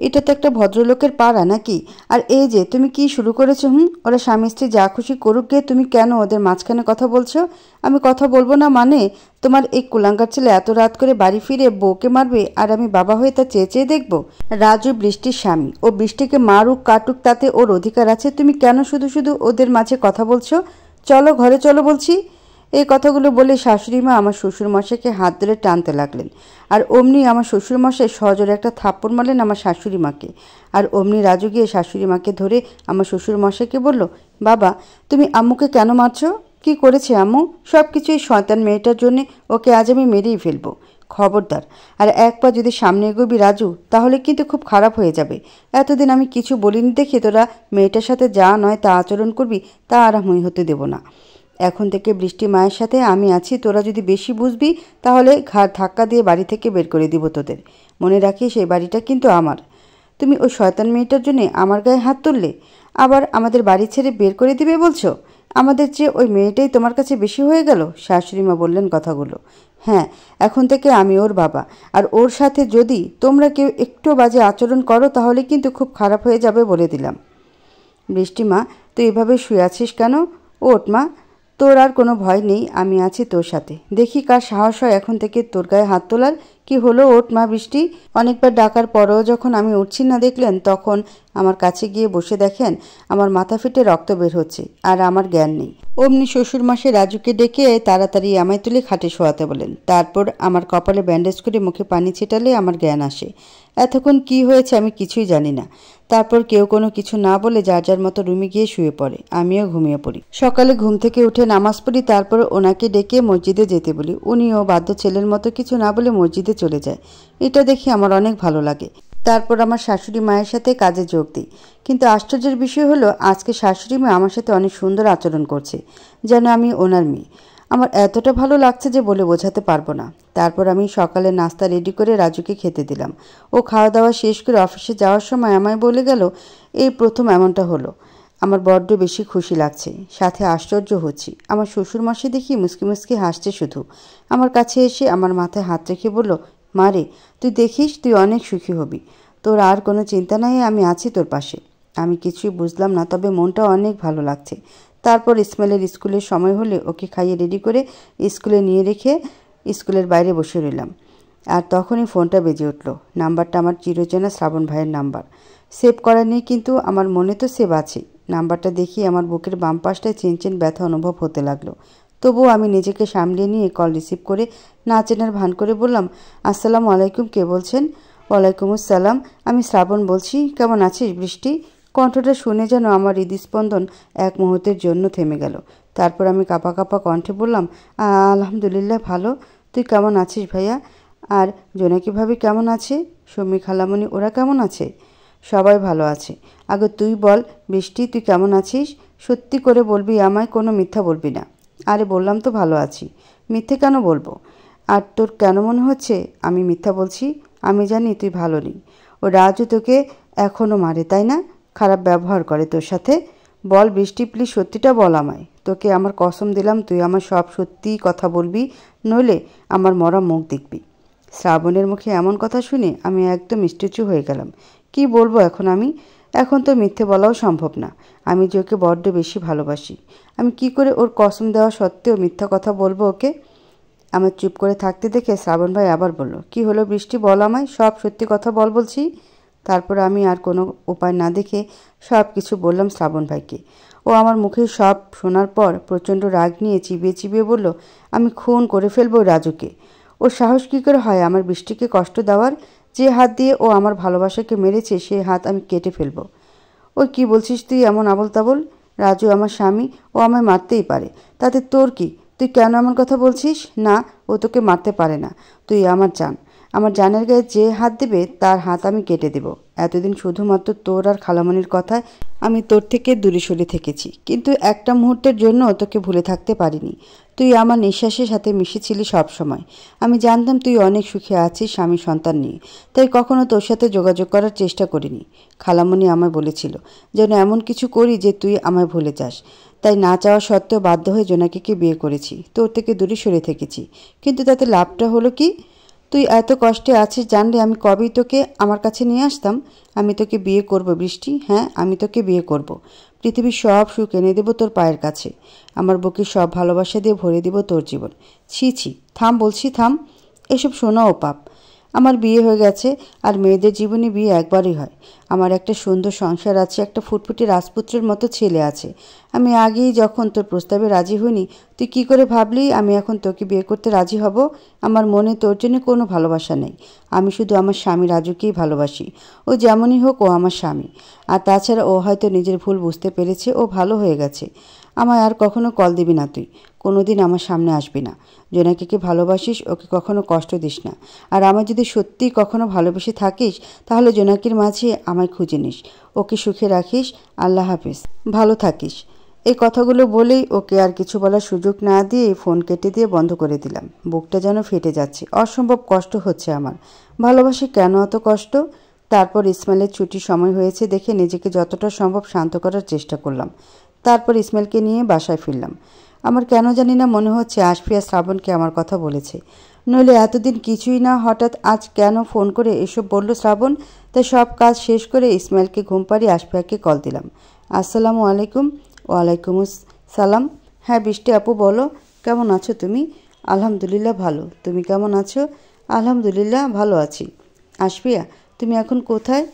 এটা তো একটা ভদ্রলোকের পাড়া নাকি? আর এই যে তুমি কি শুরু করেছো? ওরা স্বামী স্ত্রী যা খুশি করুক গে, তুমি কেন ওদের মাঝখানে কথা বলছো? আমি কথা বলবো না মানে? তোমার এই কুলাঙ্গার ছেলে এত রাত করে বাড়ি ফিরে বউকে মারবে আর আমি বাবা হয়ে তা চেয়ে চেয়ে দেখবো? রাজু বৃষ্টির স্বামী, ও বৃষ্টিকে মারুক কাটুক তাতে ওর অধিকার আছে। তুমি কেন শুধু শুধু ওদের মাঝে কথা বলছো? চলো ঘরে চলো বলছি। এই কথাগুলো বলে শাশুড়ি মা আমার শ্বশুরমশাইকে হাত ধরে টানতে লাগলেন। আর অমনি আমার শ্বশুরমশাই সজোরে একটা থাপ্পড় মারলেন আমার শাশুড়ি মাকে। আর অমনি রাজু গিয়ে শাশুড়ি মাকে ধরে আমার শ্বশুরমশাইকে বলল, বাবা, তুমি আম্মুকে কেন মারছো? কি করেছে আম্মু? সব কিছুই শয়তান মেয়েটার জন্যে। ওকে আজ আমি মেরেই ফেলবো। খবরদার, আর একবার যদি সামনে এগোবি রাজু, তাহলে কিন্তু খুব খারাপ হয়ে যাবে। এতদিন আমি কিছু বলিনি দেখে তোরা মেয়েটার সাথে যা নয় তা আচরণ করবি, তা আর আমি হতে দেব না। এখন থেকে বৃষ্টি মায়ের সাথে আমি আছি। তোরা যদি বেশি বুঝবি তাহলে ঘাড় ধাক্কা দিয়ে বাড়ি থেকে বের করে দিব তোদের। মনে রাখিস এই বাড়িটা কিন্তু আমার। তুমি ওই শয়তান মেয়েটার জন্য আমার গায়ে হাত তুললে, আবার আমাদের বাড়ি ছেড়ে বের করে দিবে বলছো? আমাদের চেয়ে ওই মেয়েটাই তোমার কাছে বেশি হয়ে গেল? শাশুড়িমা বললেন কথাগুলো। হ্যাঁ, এখন থেকে আমি ওর বাবা, আর ওর সাথে যদি তোমরা কেউ একটু বাজে আচরণ করো তাহলে কিন্তু খুব খারাপ হয়ে যাবে বলে দিলাম। বৃষ্টিমা, তুই এভাবে শুয়ে আছিস কেন? ওঠ মা, তোর আর কোনো ভয় নেই, আমি আছি তোর সাথে। দেখি কার সাহস হয় এখন থেকে তোর গায়ে হাত তোলার। কি হলো? ওঠ মা। বৃষ্টি অনেকবার ডাকার পরেও যখন আমি উঠছি না দেখলেন, তখন আমার কাছে গিয়ে বসে দেখেন আমার মাথা ফেটে রক্ত বের হচ্ছে আর আমার জ্ঞান নেই। অমনি শ্বশুরমশাই রাজুকে ডেকে তাড়াতাড়ি আমায় তুলে খাটে শোয়াতে বলেন। তারপর আমার কপালে ব্যান্ডেজ করে মুখে পানি ছেটালে আমার জ্ঞান আসে। এতক্ষণ কি হয়েছে আমি কিছুই জানি না। তারপর কেউ কোনো কিছু না বলে যার যার মতো রুমে গিয়ে শুয়ে পড়ে। আমিও ঘুমিয়ে পড়ি। সকালে ঘুম থেকে উঠে নামাজ পড়ি, তারপর ওনাকে ডেকে মসজিদে যেতে বলি। উনিও বাধ্য ছেলের মতো কিছু না বলে মসজিদে চলে যায়। এটা দেখে আমার অনেক ভালো লাগে। তারপর আমার শাশুড়ি মায়ের সাথে কাজে যোগ দিই। কিন্তু আশ্চর্যের বিষয় হলো আজকে শাশুড়ি মা আমার সাথে অনেক সুন্দর আচরণ করছে, যেন আমি ওনার মেয়ে। আমার এতটা ভালো লাগছে যে বলে বোঝাতে পারবো না। তারপর আমি সকালে নাস্তা রেডি করে রাজুকে খেতে দিলাম। ও খাওয়া দাওয়া শেষ করে অফিসে যাওয়ার সময় আমায় বলে গেল, এই প্রথম এমনটা হলো। আমার বড্ড বেশি খুশি লাগছে, সাথে আশ্চর্য হচ্ছি। আমার শ্বশুরমশাই দেখি মুসকি মুসকি হাসছে শুধু। আমার কাছে এসে আমার মাথায় হাত রেখে বলল, মারে, তুই দেখিস তুই অনেক সুখী হবি। তোর আর কোনো চিন্তা নাই, আমি আছি তোর পাশে। আমি কিছুই বুঝলাম না, তবে মনটা অনেক ভালো লাগছে। তারপর ইসমাইলের স্কুলের সময় হলে ওকে খাইয়ে রেডি করে স্কুলে নিয়ে রেখে স্কুলের বাইরে বসে রইলাম। আর তখনই ফোনটা বেজে উঠল। নাম্বারটা আমার চিরচেনা শ্রাবণ ভাইয়ের নাম্বার। সেভ করা নেই, কিন্তু আমার মনে তো সেভ আছে। নাম্বারটা দেখি আমার বুকের বাম পাশটায় চেনচেন ব্যথা অনুভব হতে লাগলো। তবুও আমি নিজেকে সামলিয়ে নিয়ে কল রিসিভ করে না চেনার ভান করে বললাম, আসসালামু আলাইকুম, কে বলছেন? ওয়ালাইকুম আসসালাম, আমি শ্রাবণ বলছি। কেমন আছিস বৃষ্টি? কণ্ঠটা শুনে যেন আমার হৃদস্পন্দন এক মুহূর্তের জন্য থেমে গেল। তারপর আমি কাঁপা কাঁপা কণ্ঠে বললাম, আলহামদুলিল্লাহ ভালো। তুই কেমন আছিস ভাইয়া? আর জোনাকি ভাবি কেমন আছে? শম্মী খালামণি ওরা কেমন আছে? সবাই ভালো আছে। আগে তুই বল বৃষ্টি, তুই কেমন আছিস? সত্যি করে বলবি আমায়, কোনো মিথ্যা বলবি না। আরে বললাম তো ভালো আছি, মিথ্যে কেন বলবো? আর তোর কেন মনে হচ্ছে আমি মিথ্যা বলছি? আমি জানি তুই ভালো নেই। ও রাজু তোকে এখনও মারে, তাই না? খারাপ ব্যবহার করে তোর সাথে? বল বৃষ্টি, প্লিজ সত্যিটা বল আমায়। তোকে আমার কসম দিলাম তুই আমার সব সত্যি কথা বলবি, নইলে আমার মরা মুখ দেখবি। শ্রাবণের মুখে এমন কথা শুনে আমি একদম স্ট্যাচু হয়ে গেলাম। কি বলবো এখন আমি? এখন তো মিথ্যে বলাও সম্ভব না। আমি যে ওকে বড্ড বেশি ভালোবাসি। আমি কি করে ওর কসম দেওয়া সত্ত্বেও মিথ্যা কথা বলবো ওকে? আমার চুপ করে থাকতে দেখে শ্রাবণ ভাই আবার বলল, কি হলো বৃষ্টি, বল আমায়, সব সত্যি কথা বল বলছি। তারপর আমি আর কোনো উপায় না দেখে সব কিছু বললাম শ্রাবণ ভাইকে। ও আমার মুখে সব শোনার পর প্রচণ্ড রাগ নিয়ে চিবিয়ে চিবিয়ে বলল, আমি খুন করে ফেলবো রাজুকে। ওর সাহস কী করে হয় আমার বৃষ্টিকে কষ্ট দেওয়ার? যে হাত দিয়ে ও আমার ভালোবাসাকে মেরেছে সেই হাত আমি কেটে ফেলবো। ওই কি বলছিস তুই এমন আবল তাবল? রাজু আমার স্বামী, ও আমায় মারতেই পারে, তাতে তোর কি? তুই কেন এমন কথা বলছিস? না, ও তোকে মারতে পারে না। তুই আমার জান। আমার জানের গায়ে যে হাত দেবে তার হাত আমি কেটে দেব। এতদিন শুধুমাত্র তোর আর খালামণির কথায় আমি তোর থেকে দূরে সরে থেকেছি, কিন্তু একটা মুহূর্তের জন্য তোকে ভুলে থাকতে পারিনি। তুই আমার নিঃশ্বাসের সাথে মিশেছিলি সব সময়। আমি জানতাম তুই অনেক সুখে আছিস স্বামী সন্তান নিয়ে, তাই কখনো তোর সাথে যোগাযোগ করার চেষ্টা করিনি। খালামণি আমায় বলেছিল যেন এমন কিছু করি যে তুই আমায় ভুলে যাস। তাই না চাওয়া সত্ত্বেও বাধ্য হয়ে জোনাকিকে বিয়ে করেছি, তোর থেকে দূরে সরে থেকেছি। কিন্তু তাতে লাভটা হলো কি? তুই এত কষ্টে আছিস জানলে আমি কবেই তোকে আমার কাছে নিয়ে আসতাম। আমি তোকে বিয়ে করব বৃষ্টি, হ্যাঁ আমি তোকে বিয়ে করব। পৃথিবীর সব সুখ এনে দেবো তোর পায়ের কাছে। আমার বুকে সব ভালোবাসা দিয়ে ভরে দেব তোর জীবন। ছি ছি, থাম বলছি, থাম। এসব শোনাও পাপ। আমার বিয়ে হয়ে গেছে, আর মেয়েদের জীবনে বিয়ে একবারই হয়। আমার একটা সুন্দর সংসার আছে, একটা ফুটফুটে রাজপুত্রের মতো ছেলে আছে। আমি আগেই যখন তোর প্রস্তাবে রাজি হইনি, তুই কি করে ভাবলি আমি এখন তোকে বিয়ে করতে রাজি হব? আমার মনে তোর জন্য কোনো ভালোবাসা নেই। আমি শুধু আমার স্বামী রাজুকেই ভালোবাসি। ও যেমনই হোক, ও আমার স্বামী। আর তাছাড়া ও হয়তো নিজের ভুল বুঝতে পেরেছে, ও ভালো হয়ে গেছে। আমায় আর কখনো কল দিবি না তুই, কোনোদিন আমার সামনে আসবি না। জোনাকিকে ভালোবাসিস, ওকে কখনো কষ্ট দিস না। আর আমায় যদি সত্যিই কখনো ভালোবেসে থাকিস, তাহলে জোনাকির মাঝে আমায় খুঁজে নিস, ওকে সুখে রাখিস। আল্লাহ হাফিজ, ভালো থাকিস। এই কথাগুলো বলেই ওকে আর কিছু বলার সুযোগ না দিয়ে ফোন কেটে দিয়ে বন্ধ করে দিলাম। বুকটা যেন ফেটে যাচ্ছে, অসম্ভব কষ্ট হচ্ছে আমার। ভালোবাসি কেন এত কষ্ট? তারপর ইসমাইলের ছুটির সময় হয়েছে দেখে নিজেকে যতটা সম্ভব শান্ত করার চেষ্টা করলাম। তারপর ইসমাইলকে নিয়ে বাসায় ফিরলাম। আমার কেন জানি না মনে হচ্ছে আশফিয়া শ্রাবণকে আমার কথা বলেছে, নইলে এতদিন কিছুই না, হঠাৎ আজ কেন ফোন করে এসব বলল শ্রাবণ। তাই সব কাজ শেষ করে ইসমাইলকে ঘুম পাড়িয়ে আশফিয়াকে কল দিলাম। আসসালামু আলাইকুম। ওয়ালাইকুম সালাম। হ্যাঁ বৃষ্টি আপু বলো, কেমন আছো তুমি? আলহামদুলিল্লাহ ভালো, তুমি কেমন আছো? আলহামদুলিল্লাহ ভালো আছি। আশফিয়া, তুমি এখন কোথায়?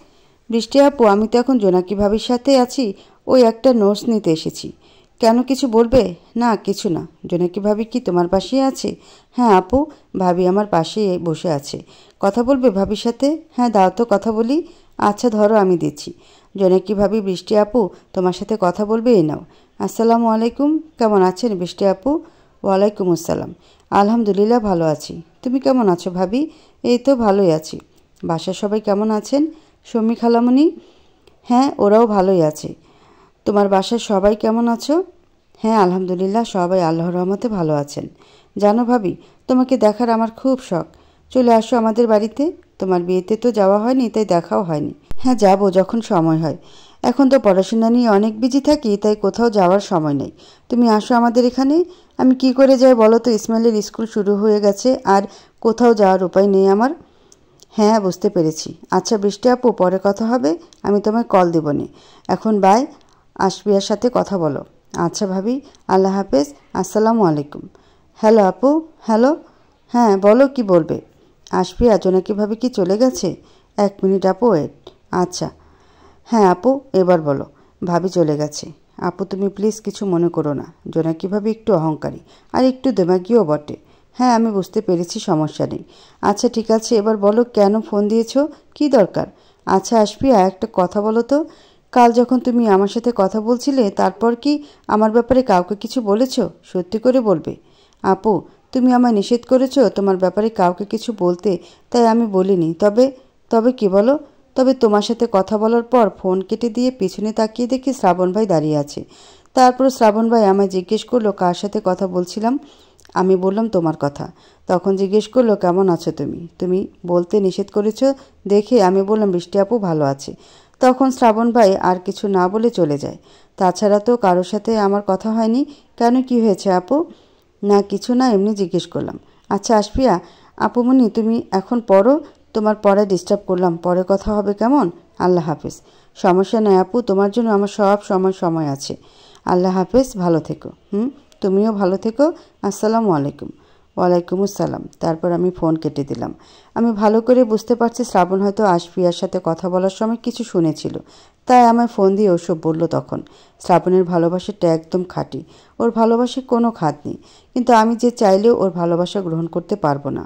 বৃষ্টি আপু, আমি তো এখন জোনাকি ভাবির সাথে আছি, ওই একটা নোটস নিতে এসেছি। কেন, কিছু বলবে? না কিছু না। জোনাকি ভাবি কি তোমার পাশেই আছে? হ্যাঁ আপু, ভাবি আমার পাশেই বসে আছে। কথা বলবে ভাবির সাথে? হ্যাঁ দাও তো কথা বলি। আচ্ছা ধরো আমি দিচ্ছি। জোনাকি ভাবি, বৃষ্টি আপু তোমার সাথে কথা বলবে, এই নাও। আসসালামু আলাইকুম, কেমন আছেন বৃষ্টি আপু? ওয়ালাইকুম আসসালাম। আলহামদুলিল্লাহ ভালো আছি। তুমি কেমন আছো ভাবি? এই তো ভালোই আছি। বাসার সবাই কেমন আছেন? শম্মী খালামণি? হ্যাঁ ওরাও ভালোই আছে। তোমার বাসার সবাই কেমন আছো? হ্যাঁ আলহামদুলিল্লাহ সবাই আল্লাহর রহমতে ভালো আছেন। জানো ভাবি, তোমাকে দেখার আমার খুব শখ। চলে আসো আমাদের বাড়িতে। তোমার বিয়েতে তো যাওয়া হয়নি, তাই দেখাও হয়নি। হ্যাঁ যাব যখন সময় হয়। এখন তো পড়াশোনা নিয়ে অনেক বিজি থাকি, তাই কোথাও যাওয়ার সময় নেই। তুমি আসো আমাদের এখানে। আমি কি করে যাই বলো তো, ইসমাইলের স্কুল শুরু হয়ে গেছে, আর কোথাও যাওয়ার উপায় নেই আমার। হ্যাঁ বুঝতে পেরেছি। আচ্ছা বৃষ্টি আপু, পরে কথা হবে, আমি তোমায় কল দেবনি। এখন বাই, আশফিয়ার সাথে কথা বলো। আচ্ছা ভাবি, আল্লাহ হাফেজ। আসসালামু আলাইকুম। হ্যালো আপু। হ্যালো। হ্যাঁ বলো, কি বলবে? আশফিয়া, জোনাকি ভাবি কি চলে গেছে? এক মিনিট আপু, ওয়েট। আচ্ছা। হ্যাঁ আপু, এবার বলো। ভাবি চলে গেছে। আপু তুমি প্লিজ কিছু মনে করো না, জোনাকি ভাবি একটু অহংকারী আর একটু দেমাগিও বটে। হ্যাঁ আমি বুঝতে পেরেছি, সমস্যা নেই। আচ্ছা ঠিক আছে, এবার বলো কেন ফোন দিয়েছো, কি দরকার? আচ্ছা আশফিয়া, একটা কথা বলো তো, কাল যখন তুমি আমার সাথে কথা বলছিলে তারপর কি আমার ব্যাপারে কাউকে কিছু বলেছো? সত্যি করে বলবে। আপু তুমি আমায় নিষেধ করেছো তোমার ব্যাপারে কাউকে কিছু বলতে, তাই আমি বলিনি। তবে তবে কি বলো? তবে তোমার সাথে কথা বলার পর ফোন কেটে দিয়ে পিছনে তাকিয়ে দেখি শ্রাবণ ভাই দাঁড়িয়ে আছে। তারপর শ্রাবণ ভাই আমায় জিজ্ঞেস করলো কার সাথে কথা বলছিলাম। আমি বললাম তোমার কথা। তখন জিজ্ঞেস করলো কেমন আছো তুমি, তুমি বলতে নিষেধ করেছো দেখে আমি বললাম বৃষ্টি আপু ভালো আছে। তখন শ্রাবণ ভাই আর কিছু না বলে চলে যায়। তাছাড়া তো কারোর সাথে আমার কথা হয়নি। কেন, কি হয়েছে আপু? না কিছু না, এমনি জিজ্ঞেস করলাম। আচ্ছা আশফিয়া, আপুমনি তুমি এখন পড়ো, তোমার পড়ায় ডিস্টার্ব করলাম, পরে কথা হবে কেমন? আল্লাহ হাফেজ। সমস্যা নয় আপু, তোমার জন্য আমার সব সময় আছে। আল্লাহ হাফেজ, ভালো থেকো। তুমিও ভালো থেকো। আসসালামু আলাইকুম। ওয়ালাইকুম আসসালাম। তারপর আমি ফোন কেটে দিলাম। আমি ভালো করে বুঝতে পারছি শ্রাবণ হয়তো আশফিয়ার সাথে কথা বলার সময় কিছু শুনেছিল, তাই আমায় ফোন দিয়ে ওসব বলল। তখন শ্রাবণের ভালোবাসাটা একদম খাঁটি, ওর ভালোবাসায় কোনো খাত নেই, কিন্তু আমি যে চাইলেও ওর ভালোবাসা গ্রহণ করতে পারবো না।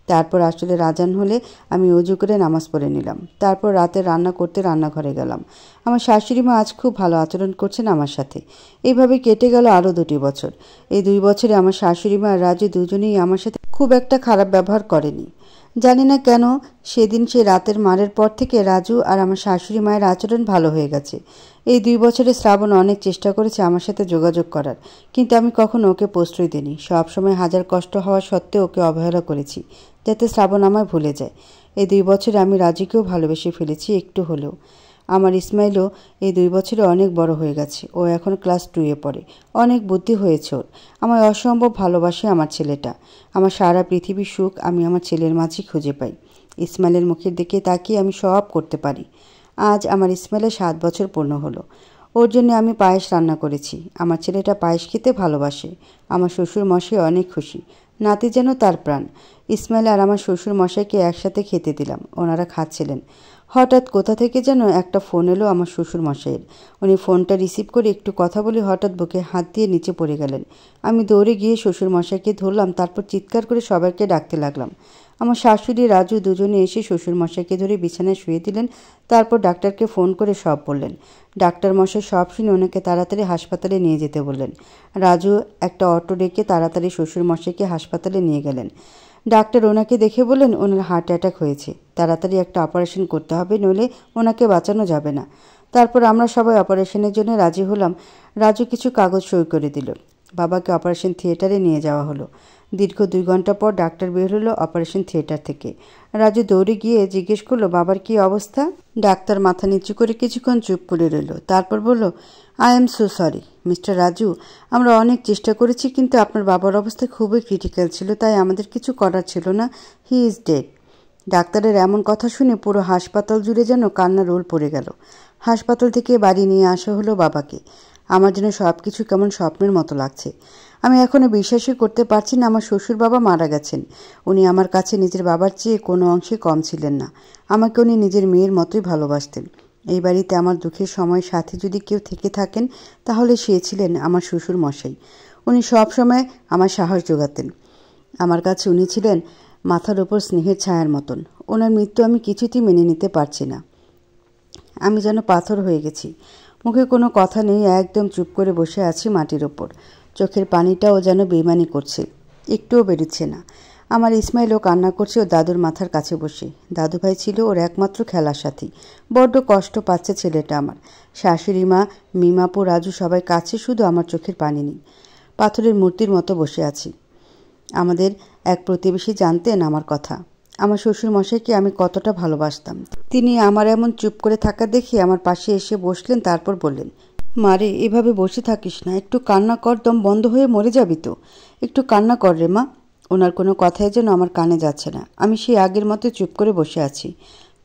তারপর আসলে আজান হলে আমি অজু করে নামাজ পড়ে নিলাম। তারপর রাতে রান্না করতে রান্নাঘরে গেলাম। আমার শাশুড়ি মা আজ খুব ভালো আচরণ করছেন আমার সাথে। এইভাবে কেটে গেল আরও 2 বছর। এই 2 বছরে আমার শাশুড়ি মা আর রাজু দুজনেই আমার সাথে খুব একটা খারাপ ব্যবহার করেনি। জানি না কেন সেদিন সে রাতের মারের পর থেকে রাজু আর আমার শাশুড়ি মায়ের আচরণ ভালো হয়ে গেছে। এই 2 বছরে শ্রাবণ অনেক চেষ্টা করেছে আমার সাথে যোগাযোগ করার, কিন্তু আমি কখনো ওকে প্রশ্রয় দিইনি। সবসময় হাজার কষ্ট হওয়া সত্ত্বেও ওকে অবহেলা করেছি, যাতে শ্রাবণ আমায় ভুলে যায়। এই 2 বছরে আমি রাজুকেও ভালোবেসে ফেলেছি একটু হলেও। আমার ইসমাইলও এই 2 বছরে অনেক বড় হয়ে গেছে। ও এখন ক্লাস 2-এ পড়ে। অনেক বুদ্ধি হয়েছে ওর। আমায় অসম্ভব ভালোবাসে আমার ছেলেটা। আমার সারা পৃথিবীর সুখ আমি আমার ছেলের মাঝেই খুঁজে পাই। ইসমাইলের মুখের দিকে তাকিয়ে আমি সব করতে পারি। আজ আমার ইসমাইলের 7 বছর পূর্ণ হলো। ওর জন্য আমি পায়েস রান্না করেছি। আমার ছেলেটা পায়েস খেতে ভালোবাসে। আমার শ্বশুর মশাই অনেক খুশি। নাতি যেন তার প্রাণ। ইসমাইল আর আমার শ্বশুর মশাইকে একসাথে খেতে দিলাম। ওনারা খাচ্ছিলেন। হঠাৎ কোথা থেকে যেন একটা ফোন এলো আমার শ্বশুর মশাইয়ের। উনি ফোনটা রিসিভ করে একটু কথা বলে হঠাৎ বুকে হাত দিয়ে নিচে পড়ে গেলেন। আমি দৌড়ে গিয়ে শ্বশুর মশাইকে ধরলাম, তারপর চিৎকার করে সবাইকে ডাকতে লাগলাম। আমার শাশুড়ি রাজু দুজনে এসে শ্বশুর মশাইকে ধরে বিছানায় শুয়ে দিলেন। তারপর ডাক্তারকে ফোন করে সব বললেন। ডাক্তার মশাই সব শুনে ওনাকে তাড়াতাড়ি হাসপাতালে নিয়ে যেতে বললেন। রাজু একটা অটো ডেকে তাড়াতাড়ি শ্বশুর মশাইকে হাসপাতালে নিয়ে গেলেন। ডাক্তার ওনাকে দেখে বললেন ওনার হার্ট অ্যাটাক হয়েছে, তাড়াতাড়ি একটা অপারেশন করতে হবে, নইলে ওনাকে বাঁচানো যাবে না। তারপর আমরা সবাই অপারেশনের জন্য রাজি হলাম। রাজু কিছু কাগজ সই করে দিল। বাবাকে অপারেশন থিয়েটারে নিয়ে যাওয়া হলো। দীর্ঘ 2 ঘন্টা পর ডাক্তার বের হলো অপারেশন থিয়েটার থেকে। রাজু দৌড়ে গিয়ে জিজ্ঞেস করলো বাবার কি অবস্থা। ডাক্তার মাথা নিচু করে কিছুক্ষণ চুপ করে রইল। তারপর বলল, I am so sorry mister Raju, আমরা অনেক চেষ্টা করেছি, কিন্তু আপনার বাবার অবস্থা খুবই ক্রিটিক্যাল ছিল, তাই আমাদের কিছু করার ছিল না। He is dead. ডাক্তারের এমন কথা শুনে পুরো হাসপাতাল জুড়ে যেন কান্নার রোল পড়ে গেল। হাসপাতাল থেকে বাড়ি নিয়ে আসা হলো বাবাকে। আমার জন্য সব কিছু কেমন স্বপ্নের মতো লাগছে। আমি এখনও বিশ্বাসই করতে পারছি না আমার শ্বশুর বাবা মারা গেছেন। উনি আমার কাছে নিজের বাবার চেয়ে কোনো অংশে কম ছিলেন না। আমাকে উনি নিজের মেয়ের মতোই ভালোবাসতেন। এই বাড়িতে আমার দুঃখের সময় সাথে যদি কেউ থেকে থাকেন তাহলে সে ছিলেন আমার শ্বশুর মশাই। উনি সব সময় আমার সাহস যোগাতেন। আমার কাছে উনি ছিলেন মাথার ওপর স্নেহের ছায়ার মতন। ওনার মৃত্যু আমি কিছুতেই মেনে নিতে পারছি না। আমি যেন পাথর হয়ে গেছি। মুখে কোনো কথা নেই, একদম চুপ করে বসে আছি মাটির ওপর। চোখের পানিটাও যেন বেইমানি করছে, একটুও বেরোচ্ছে না। আমার ইসমাইলও কান্না করছে ওর দাদুর মাথার কাছে বসে। দাদুভাই ছিল ওর একমাত্র খেলার সাথী। বড্ড কষ্ট পাচ্ছে ছেলেটা আমার। শাশুড়ি মা, মিমাপু, রাজু সবাই কাছে, শুধু আমার চোখের পানি নেই। পাথরের মূর্তির মতো বসে আছি। আমাদের এক প্রতিবেশী জানতেন আমার কথা। আমার শ্বশুর মশাইকে আমি কতটা ভালোবাসতাম। তিনি আমার এমন চুপ করে থাকা দেখে আমার পাশে এসে বসলেন। তারপর বললেন, মারে এভাবে বসে থাকিস না, একটু কান্না কর, দম বন্ধ হয়ে মরে যাবি তো। একটু কান্না কর রে মা। ওনার কোনো কথাই যেন আমার কানে যাচ্ছে না। আমি সেই আগের মতো চুপ করে বসে আছি।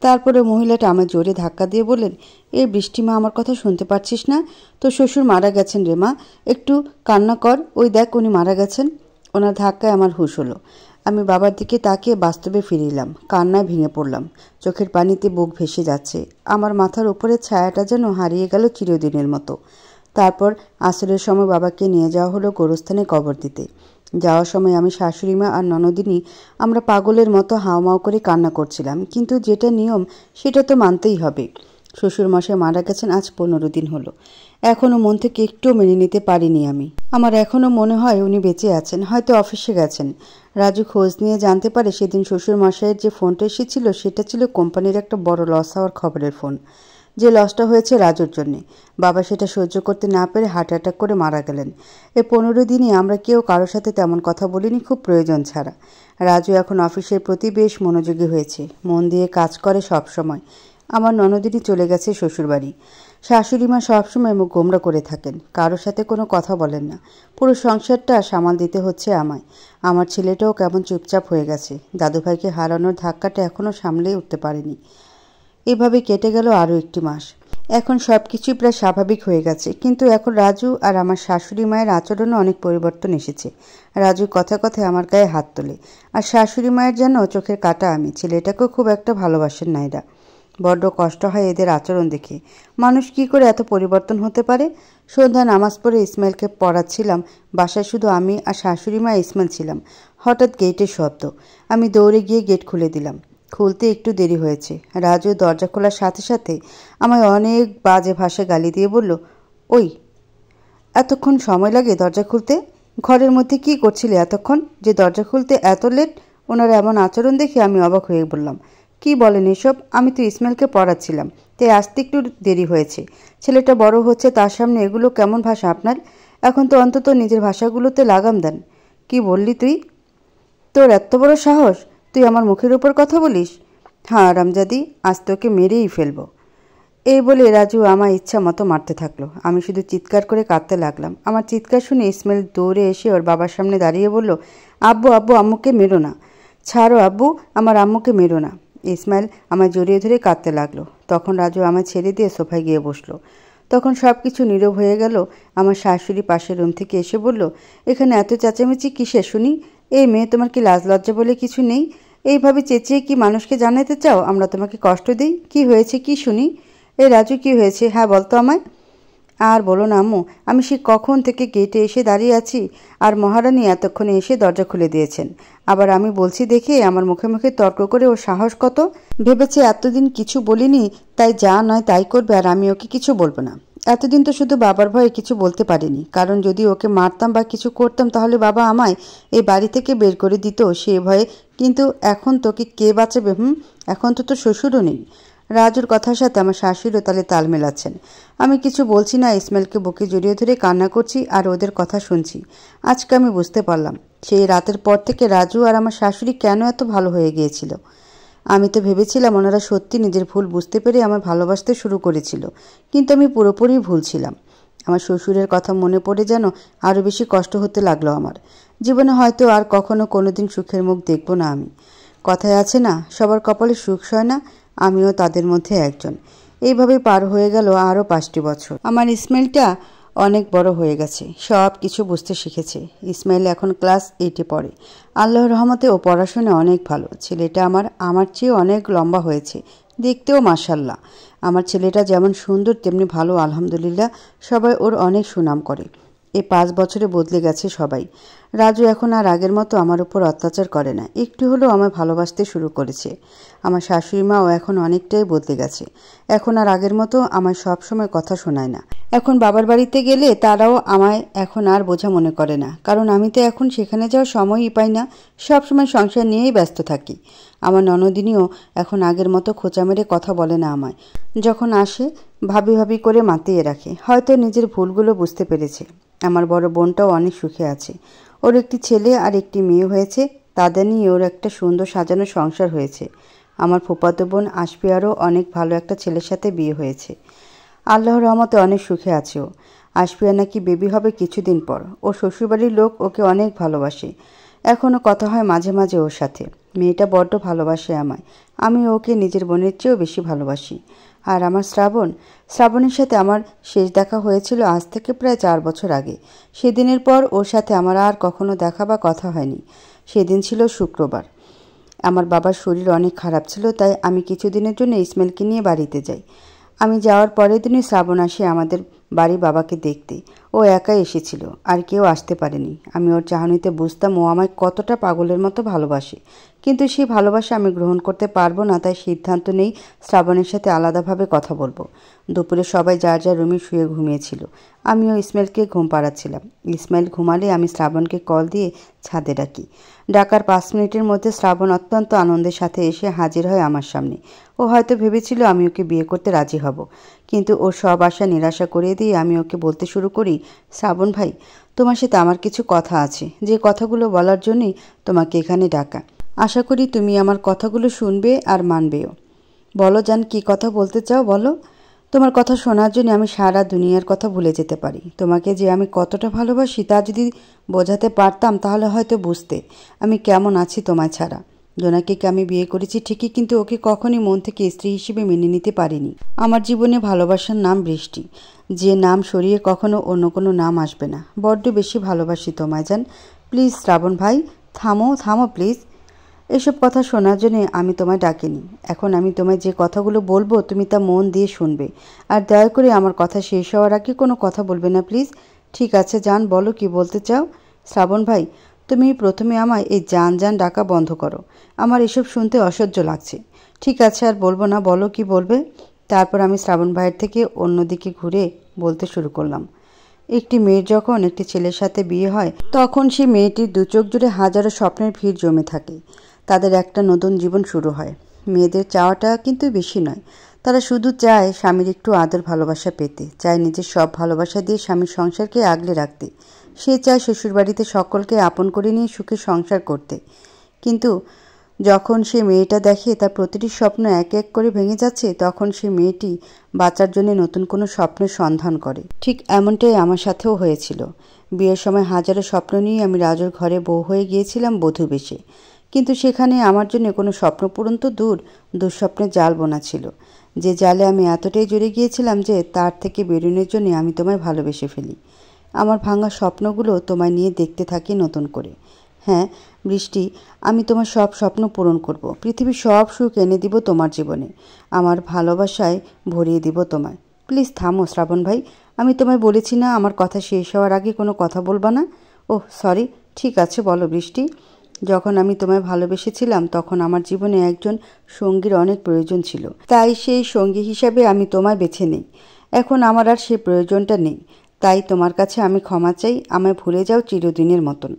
তারপরে মহিলাটা আমার জোরে ধাক্কা দিয়ে বললেন, এই বৃষ্টি মা, আমার কথা শুনতে পাচ্ছিস না? তোর শ্বশুর মারা গেছেন রে মা, একটু কান্না কর, ওই দেখ উনি মারা গেছেন। ওনার ধাক্কায় আমার হুঁশ হলো। আমি বাবার দিকে তাকিয়ে বাস্তবে ফিরে এলাম। কান্নায় ভেঙে পড়লাম। চোখের পানিতে বুক ভেসে যাচ্ছে। আমার মাথার উপরে ছায়াটা যেন হারিয়ে গেল চিরদিনের মতো। তারপর আসরের সময় বাবাকে নিয়ে যাওয়া হলো গোরস্থানে কবর দিতে। যাওয়ার সময় আমি, শাশুড়িমা আর ননদিনী আমরা পাগলের মতো হাউমাউ করে কান্না করছিলাম, কিন্তু যেটা নিয়ম সেটা তো মানতেই হবে। শ্বশুরমশাই মারা গেছেন আজ 15 দিন হলো। এখনও মন থেকে একটুও মেনে নিতে পারিনি আমি। আমার এখনও মনে হয় উনি বেঁচে আছেন, হয়তো অফিসে গেছেন। রাজু খোঁজ নিয়ে জানতে পারে সেদিন শ্বশুরমশাইয়ের যে ফোনটা এসেছিল সেটা ছিল কোম্পানির একটা বড় লস হওয়ার খবরের ফোন। যে লসটা হয়েছে রাজুর জন্যে। বাবা সেটা সহ্য করতে না পেরে হার্ট অ্যাটাক করে মারা গেলেন। এই 15 দিনই আমরা কেউ কারোর সাথে তেমন কথা বলিনি, খুব প্রয়োজন ছাড়া। রাজু এখন অফিসের প্রতি বেশ মনোযোগী হয়েছে, মন দিয়ে কাজ করে সব সময়। আমার ননদিনী চলে গেছে শ্বশুরবাড়ি। শাশুড়িমা সবসময় মুখ গোমরা করে থাকেন, কারোর সাথে কোনো কথা বলেন না। পুরো সংসারটা সামাল দিতে হচ্ছে আমায়। আমার ছেলেটাও কেমন চুপচাপ হয়ে গেছে, দাদুভাইকে হারানোর ধাক্কাটা এখনও সামলে উঠতে পারেনি। এভাবে কেটে গেল আরও একটি মাস। এখন সব কিছুই প্রায় স্বাভাবিক হয়ে গেছে, কিন্তু এখন রাজু আর আমার শাশুড়ি মায়ের আচরণে অনেক পরিবর্তন এসেছে। রাজু কথায় কথায় আমার গায়ে হাত তোলে, আর শাশুড়ি মায়ের যেন চোখের কাটা আমি। ছেলেটাকেও খুব একটা ভালোবাসেন না এরা। বড্ড কষ্ট হয় এদের আচরণ দেখে। মানুষ কি করে এত পরিবর্তন হতে পারে? সন্ধ্যা নামাজ পড়ে ইসমাইলকে পড়াচ্ছিলাম। বাসায় শুধু আমি আর শাশুড়ি মা, ইসমাইল ছিলাম। হঠাৎ গেটের শব্দ। আমি দৌড়ে গিয়ে গেট খুলে দিলাম। খুলতে একটু দেরি হয়েছে। রাজু দরজা খোলার সাথে সাথে আমায় অনেক বাজে ভাষায় গালি দিয়ে বলল, ওই এতক্ষণ সময় লাগে দরজা খুলতে? ঘরের মধ্যে কি করছিলে এতক্ষণ যে দরজা খুলতে এত লেট? ওনার এমন আচরণ দেখে আমি অবাক হয়ে বললাম, কি বলেন এসব? আমি তো ইসমাইলকে পড়াচ্ছিলাম, তাই আসতে একটু দেরি হয়েছে। ছেলেটা বড় হচ্ছে, তার সামনে এগুলো কেমন ভাষা আপনার? এখন তো অন্তত নিজের ভাষাগুলোতে লাগাম দেন। কি বললি তুই? তোর এত বড় সাহস, তুই আমার মুখের উপর কথা বলিস? হ্যাঁ রামজাদি, আজ তোকে মেরেই ফেলবো। এই বলে রাজু আমার ইচ্ছা মতো মারতে থাকলো। আমি শুধু চিৎকার করে কাঁদতে লাগলাম। আমার চিৎকার শুনে ইসমাইল দৌড়ে এসে ওর বাবার সামনে দাঁড়িয়ে বলল, আব্বু আব্বু, আম্মুকে মেরো না। ছাড়ো আব্বু, আমার আম্মুকে মেরো না। ইসমাইল আমায় জড়িয়ে ধরে কাঁদতে লাগলো। তখন রাজু আমায় ছেড়ে দিয়ে সোফায় গিয়ে বসলো। তখন সব কিছু নীরব হয়ে গেল। আমার শাশুড়ি পাশের রুম থেকে এসে বলল, এখানে এত চেঁচামেচি কিসের শুনি? এই মেয়ে, তোমার কি লাজ লজ্জা বলে কিছু নেই? এইভাবে চেঁচিয়ে কি মানুষকে জানাতে চাও আমরা তোমাকে কষ্ট দিই? কি হয়েছে কি শুনি? এই রাজু, কি হয়েছে? হ্যাঁ বলতো আমায়। আর বলো না আম্মু, আমি সে কখন থেকে গেটে এসে দাঁড়িয়ে আছি, আর মহারানী এতক্ষণে এসে দরজা খুলে দিয়েছেন। আবার আমি বলছি দেখে আমার মুখে মুখে তর্ক করে ওর সাহস কত! ভেবেছে এতদিন কিছু বলিনি, তাই যা নয় তাই করবে, আর আমি ওকে কিছু বলবো না। এতদিন তো শুধু বাবার ভয়ে কিছু বলতে পারিনি, কারণ যদি ওকে মারতাম বা কিছু করতাম তাহলে বাবা আমায় এই বাড়ি থেকে বের করে দিত সে ভয়ে। কিন্তু এখন তোকে কে বাঁচাবে? এখন তো তোর শ্বশুরও নেই। রাজুর কথার সাথে আমার শাশুড়িও তালে তাল মেলাচ্ছেন। আমি কিছু বলছি না, ইসমাইলকে বুকে জড়িয়ে ধরে কান্না করছি আর ওদের কথা শুনছি। আজকে আমি বুঝতে পারলাম সেই রাতের পর থেকে রাজু আর আমার শাশুড়ি কেন এত ভালো হয়ে গিয়েছিল। আমি তো ভেবেছিলাম ওনারা সত্যি নিজের ভুল বুঝতে পেরে আমায় ভালোবাসতে শুরু করেছিল, কিন্তু আমি পুরোপুরি ভুল ছিলাম। আমার শ্বশুরের কথা মনে পড়ে যেন আরও বেশি কষ্ট হতে লাগলো আমার। জীবনে হয়তো আর কখনো কোনোদিন সুখের মুখ দেখব না আমি। কথায় আছে না, সবার কপালে সুখ সয় না, আমিও তাদের মধ্যে একজন। এইভাবে পার হয়ে গেল আরও 5টি বছর। আমার ইসমাইলটা অনেক বড় হয়ে গেছে, সব কিছু বুঝতে শিখেছে। ইসমাইল এখন ক্লাস 8-এ পড়ে। আল্লাহর রহমতে ও পড়াশোনায় অনেক ভালো। ছেলেটা আমার চেয়ে অনেক লম্বা হয়েছে, দেখতেও মাশাআল্লাহ। আমার ছেলেটা যেমন সুন্দর তেমনি ভালো, আলহামদুলিল্লাহ। সবাই ওর অনেক সুনাম করে। এই 5 বছরে বদলে গেছে সবাই। রাজু এখন আর আগের মতো আমার উপর অত্যাচার করে না, একটু হলেও আমায় ভালোবাসতে শুরু করেছে। আমার শাশুড়ি মাও এখন অনেকটাই বদলে গেছে। এখন আর আগের মতো আমায় সবসময় কথা শোনায় না। এখন বাবার বাড়িতে গেলে তারাও আমায় এখন আর বোঝা মনে করে না, কারণ আমি তো এখন সেখানে যাওয়ার সময়ই পাই না। সবসময় সংসার নিয়েই ব্যস্ত থাকি। আমার ননদিনীও এখন আগের মতো খোঁচা মেরে কথা বলে না আমায়। যখন আসে ভাবি ভাবি করে মাতিয়ে রাখে, হয়তো নিজের ভুলগুলো বুঝতে পেরেছে। আমার বড় বোনটাও অনেক সুখে আছে। ওর একটি ছেলে আর একটি মেয়ে হয়েছে। তাদের নিয়ে ওর একটা সুন্দর সাজানো সংসার হয়েছে। আমার ফুফাতো বোন আশফিয়ারও অনেক ভালো একটা ছেলের সাথে বিয়ে হয়েছে। আল্লাহর রহমতে অনেক সুখে আছে ও। আশফিয়া নাকি বেবি হবে কিছুদিন পর। ওর শ্বশুরবাড়ির লোক ওকে অনেক ভালোবাসে। এখনও কথা হয় মাঝে মাঝে ওর সাথে। মেয়েটা বড্ড ভালোবাসে আমায়। আমি ওকে নিজের বোনের চেয়েও বেশি ভালোবাসি। আর আমার শ্রাবণের সাথে আমার শেষ দেখা হয়েছিল আজ থেকে প্রায় 4 বছর আগে। সেদিনের পর ওর সাথে আমার আর কখনো দেখা বা কথা হয়নি। সেদিন ছিল শুক্রবার। আমার বাবার শরীর অনেক খারাপ ছিল, তাই আমি কিছুদিনের জন্য ইসমাইলকে নিয়ে বাড়িতে যাই। আমি যাওয়ার পরের দিনই শ্রাবণ আসে আমাদের বাড়ি বাবাকে দেখতে। ও একাই এসেছিল, আর কেউ আসতে পারেনি। আমি ওর চাহনিতে বুঝতাম ও আমায় কতটা পাগলের মতো ভালোবাসে, কিন্তু সেই ভালোবাসা আমি গ্রহণ করতে পারবো না। তাই সিদ্ধান্ত নেই শ্রাবণের সাথে আলাদাভাবে কথা বলবো। দুপুরে সবাই যার যার রুমে শুয়ে ঘুমিয়েছিল। আমিও ইসমাইলকে ঘুম পাড়াচ্ছিলাম। ইসমাইল ঘুমালে আমি শ্রাবণকে কল দিয়ে ছাদে ডাকি। ডাকার 5 মিনিটের মধ্যে শ্রাবণ অত্যন্ত আনন্দের সাথে এসে হাজির হয় আমার সামনে। ও হয়তো ভেবেছিল আমি ওকে বিয়ে করতে রাজি হব, কিন্তু ওর সব আশা নিরাশা করিয়ে দিয়ে আমি ওকে বলতে শুরু করি, শ্রাবণ ভাই, তোমার সাথে আমার কিছু কথা আছে, যে কথাগুলো বলার জন্যই তোমাকে এখানে ডাকা। আশা করি তুমি আমার কথাগুলো শুনবে আর মানবেও। বলো জান, কি কথা বলতে চাও বলো। তোমার কথা শোনার জন্য আমি সারা দুনিয়ার কথা ভুলে যেতে পারি। তোমাকে যে আমি কতটা ভালোবাসি তা যদি বোঝাতে পারতাম তাহলে হয়তো বুঝতে আমি কেমন আছি তোমায় ছাড়া। জোনাকিকে আমি বিয়ে করেছি ঠিকই, কিন্তু ওকে কখনই মন থেকে স্ত্রী হিসেবে মেনে নিতে পারিনি। আমার জীবনে ভালোবাসার নাম বৃষ্টি, যে নাম সরিয়ে কখনো অন্য কোনো নাম আসবে না। বড্ড বেশি ভালোবাসি তোমায় জান। প্লিজ শ্রাবণ ভাই, থামো থামো প্লিজ। এসব কথা শোনার জন্যে আমি তোমায় ডাকিনি। এখন আমি তোমায় যে কথাগুলো বলবো তুমি তা মন দিয়ে শুনবে, আর দয়া করে আমার কথা শেষ হওয়ার আগে কোনো কথা বলবে না প্লিজ। ঠিক আছে জান, বলো কি বলতে চাও। শ্রাবণ ভাই, তুমি প্রথমে আমায় এই জান জান ডাকা বন্ধ করো। আমার এসব শুনতে অসহ্য লাগছে। ঠিক আছে, আর বলবো না, বলো কি বলবে। তারপর আমি শ্রাবণ ভাইয়ের থেকে অন্যদিকে ঘুরে বলতে শুরু করলাম, একটি মেয়ের যখন একটি ছেলের সাথে বিয়ে হয় তখন সেই মেয়েটির দু চোখ জুড়ে হাজারো স্বপ্নের ভিড় জমে থাকে। তাদের একটা নতুন জীবন শুরু হয়। মেয়েদের চাওয়াটা কিন্তু বেশি নয়। তারা শুধু চায় স্বামীর একটু আদর ভালোবাসা পেতে, চায় নিজের সব ভালোবাসা দিয়ে স্বামীর সংসারকে আগলে রাখতে। সে চায় শ্বশুরবাড়িতে সকলকে আপন করে নিয়ে সুখে সংসার করতে। কিন্তু যখন সে মেয়েটা দেখে তার প্রতিটি স্বপ্ন এক এক করে ভেঙে যাচ্ছে, তখন সে মেয়েটি বাঁচার জন্য নতুন কোনো স্বপ্নের সন্ধান করে। ঠিক এমনটাই আমার সাথেও হয়েছিল। বিয়ের সময় হাজারো স্বপ্ন নিয়ে আমি রাজুর ঘরে বউ হয়ে গিয়েছিলাম বধূ বেশে, কিন্তু সেখানে আমার জন্য কোনো স্বপ্ন পূরণ তো দূর, দুঃস্বপ্নের জাল বোনা ছিল। যে জালে আমি এতটাই জড়ে গিয়েছিলাম যে তার থেকে বেরোনোর জন্য আমি তোমায় ভালোবেসে ফেলি। আমার ভাঙা স্বপ্নগুলো তোমায় নিয়ে দেখতে থাকি নতুন করে। হ্যাঁ বৃষ্টি, আমি তোমার সব স্বপ্ন পূরণ করব। পৃথিবীর সব সুখ এনে দিব তোমার জীবনে। আমার ভালোবাসায় ভরিয়ে দিব তোমায়। প্লিজ থামো শ্রাবণ ভাই, আমি তোমায় বলেছি না আমার কথা শেষ হওয়ার আগে কোনো কথা বলবা না। ওহ সরি, ঠিক আছে বলো বৃষ্টি। যখন আমি তোমায় ভালোবেসেছিলাম তখন আমার জীবনে একজন সঙ্গীর অনেক প্রয়োজন ছিল, তাই সেই সঙ্গী হিসাবে আমি তোমায় বেছে নেই। এখন আমার আর সে প্রয়োজনটা নেই, তাই তোমার কাছে আমি ক্ষমা চাই। আমায় ভুলে যাও চিরদিনের মতন।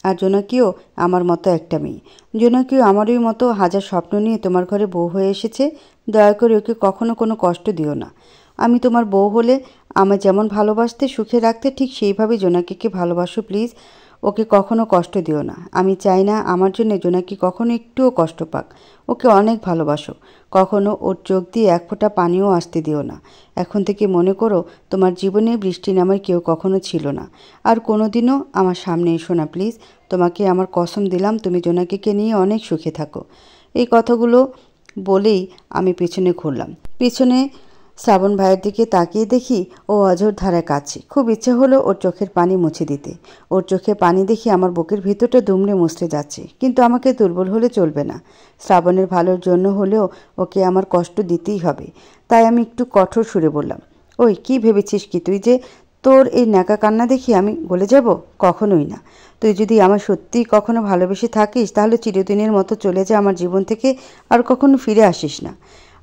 আর জোনাকিও আমার মতো একটা মেয়ে। জোনাকিও আমারই মতো হাজার স্বপ্ন নিয়ে তোমার ঘরে বউ হয়ে এসেছে। দয়া করে ওকে কখনো কোনো কষ্ট দিও না। আমি তোমার বউ হলে আমায় যেমন ভালোবাসতে সুখে রাখতে ঠিক সেইভাবে জোনাকিকে ভালোবাসো প্লিজ। ওকে কখনো কষ্ট দিও না। আমি চাই না আমার জন্য জোনাকি কখনো একটুও কষ্ট পাক। ওকে অনেক ভালোবাসো। কখনো ওর চোখ দিয়ে এক ফোঁটা পানিও আসতে দিও না। এখন থেকে মনে করো তোমার জীবনে বৃষ্টি নামের কেউ কখনো ছিল না, আর কোনোদিনও আমার সামনে এসো না প্লিজ। তোমাকে আমার কসম দিলাম তুমি জোনাকিকে নিয়ে অনেক সুখে থাকো। এই কথাগুলো বলেই আমি পেছনে ঘুরলাম। পেছনে শ্রাবণ ভাইয়ের দিকে তাকিয়ে দেখি ও অঝোর ধারায় কাঁদছে। খুব ইচ্ছে হলো ওর চোখের পানি মুছে দিতে। ওর চোখে পানি দেখে আমার বুকের ভিতরটা দুমড়ে মুছড়ে যাচ্ছে, কিন্তু আমাকে দুর্বল হলে চলবে না। শ্রাবণের ভালোর জন্য হলেও ওকে আমার কষ্ট দিতেই হবে। তাই আমি একটু কঠোর সুরে বললাম, ওই কি ভেবেছিস কি তুই যে তোর এই ন্যাকা কান্না দেখি আমি গলে যাব? কখনোই না। তুই যদি আমার সত্যিই কখনো ভালোবেসে থাকিস তাহলে চিরদিনের মতো চলে যা আমার জীবন থেকে, আর কখনো ফিরে আসিস না।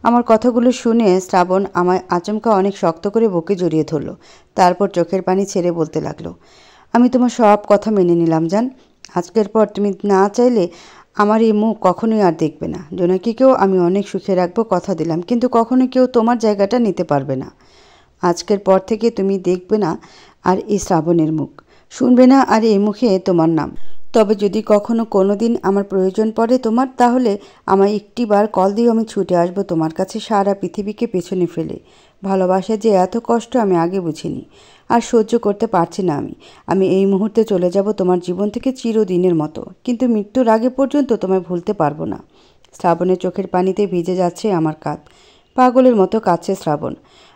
আমার কথাগুলো শুনে শ্রাবণ আমায় আচমকা অনেক শক্ত করে বুকে জড়িয়ে ধরল। তারপর চোখের পানি ছেড়ে বলতে লাগলো, আমি তোমার সব কথা মেনে নিলাম জান। আজকের পর তুমি না চাইলে আমার এই মুখ কখনোই আর দেখবে না। জোনাকিকেও আমি অনেক সুখে রাখবো, কথা দিলাম, কিন্তু কখনো কেউ তোমার জায়গাটা নিতে পারবে না। আজকের পর থেকে তুমি দেখবে না আর এই শ্রাবণের মুখ, শুনবে না আর এই মুখে তোমার নাম। তবে যদি কখনো কোনো দিন আমার প্রয়োজন পড়ে তোমার, তাহলে আমায় একটিবার কল দিও, আমি ছুটে আসবো তোমার কাছে সারা পৃথিবীকে পেছনে ফেলে। ভালোবাসা যে এত কষ্ট আমি আগে বুঝিনি, আর সহ্য করতে পারছি না আমি এই মুহূর্তে চলে যাব তোমার জীবন থেকে চিরদিনের মতো, কিন্তু মৃত্যুর আগে পর্যন্ত তোমায় ভুলতে পারবো না। শ্রাবণের চোখের পানিতে ভিজে যাচ্ছে আমার কাঁধ। পাগলের মতো কাঁদছে শ্রাবণ।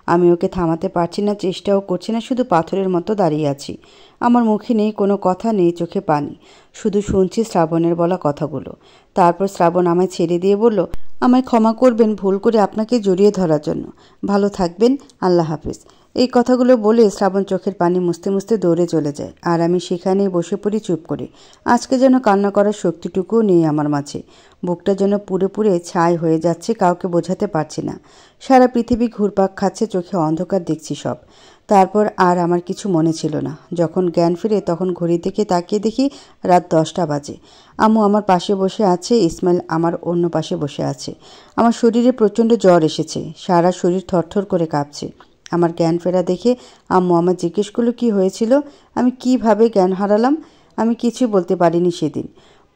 আমি ওকে থামাতে পারছি না, চেষ্টাও করছি না, শুধু পাথরের মতো দাঁড়িয়ে আছি। আমার মুখে নেই কোনো কথা, নেই চোখে পানি, শুধু শুনছি শ্রাবণের বলা কথাগুলো। তারপর শ্রাবণ আমায় ছেড়ে দিয়ে বলল, আমায় ক্ষমা করবেন ভুল করে আপনাকে জড়িয়ে ধরার জন্য। ভালো থাকবেন, আল্লাহ হাফিজ। এই কথাগুলো বলে শ্রাবণ চোখের পানি মুছতে মুছতে দৌড়ে চলে যায়, আর আমি সেখানেই বসে পড়ি চুপ করে। আজকে যেন কান্না করার শক্তিটুকুও নেই আমার মাঝে। বুকটা যেন পুড়ে পুড়ে ছাই হয়ে যাচ্ছে, কাউকে বোঝাতে পারছি না। সারা পৃথিবী ঘুরপাক খাচ্ছে, চোখে অন্ধকার দেখছি সব। তারপর আর আমার কিছু মনে ছিল না। যখন জ্ঞান ফিরে তখন ঘড়ির দিকে তাকিয়ে দেখি রাত 10টা বাজে। আম্মু আমার পাশে বসে আছে, ইসমাইল আমার অন্য পাশে বসে আছে। আমার শরীরে প্রচণ্ড জ্বর এসেছে, সারা শরীর থরথর করে কাঁপছে। আমার জ্ঞান ফেরা দেখে আম্মু আমার জিজ্ঞেস করলো কী হয়েছিল, আমি কিভাবে জ্ঞান হারালাম। আমি কিছু বলতে পারিনি সেদিন।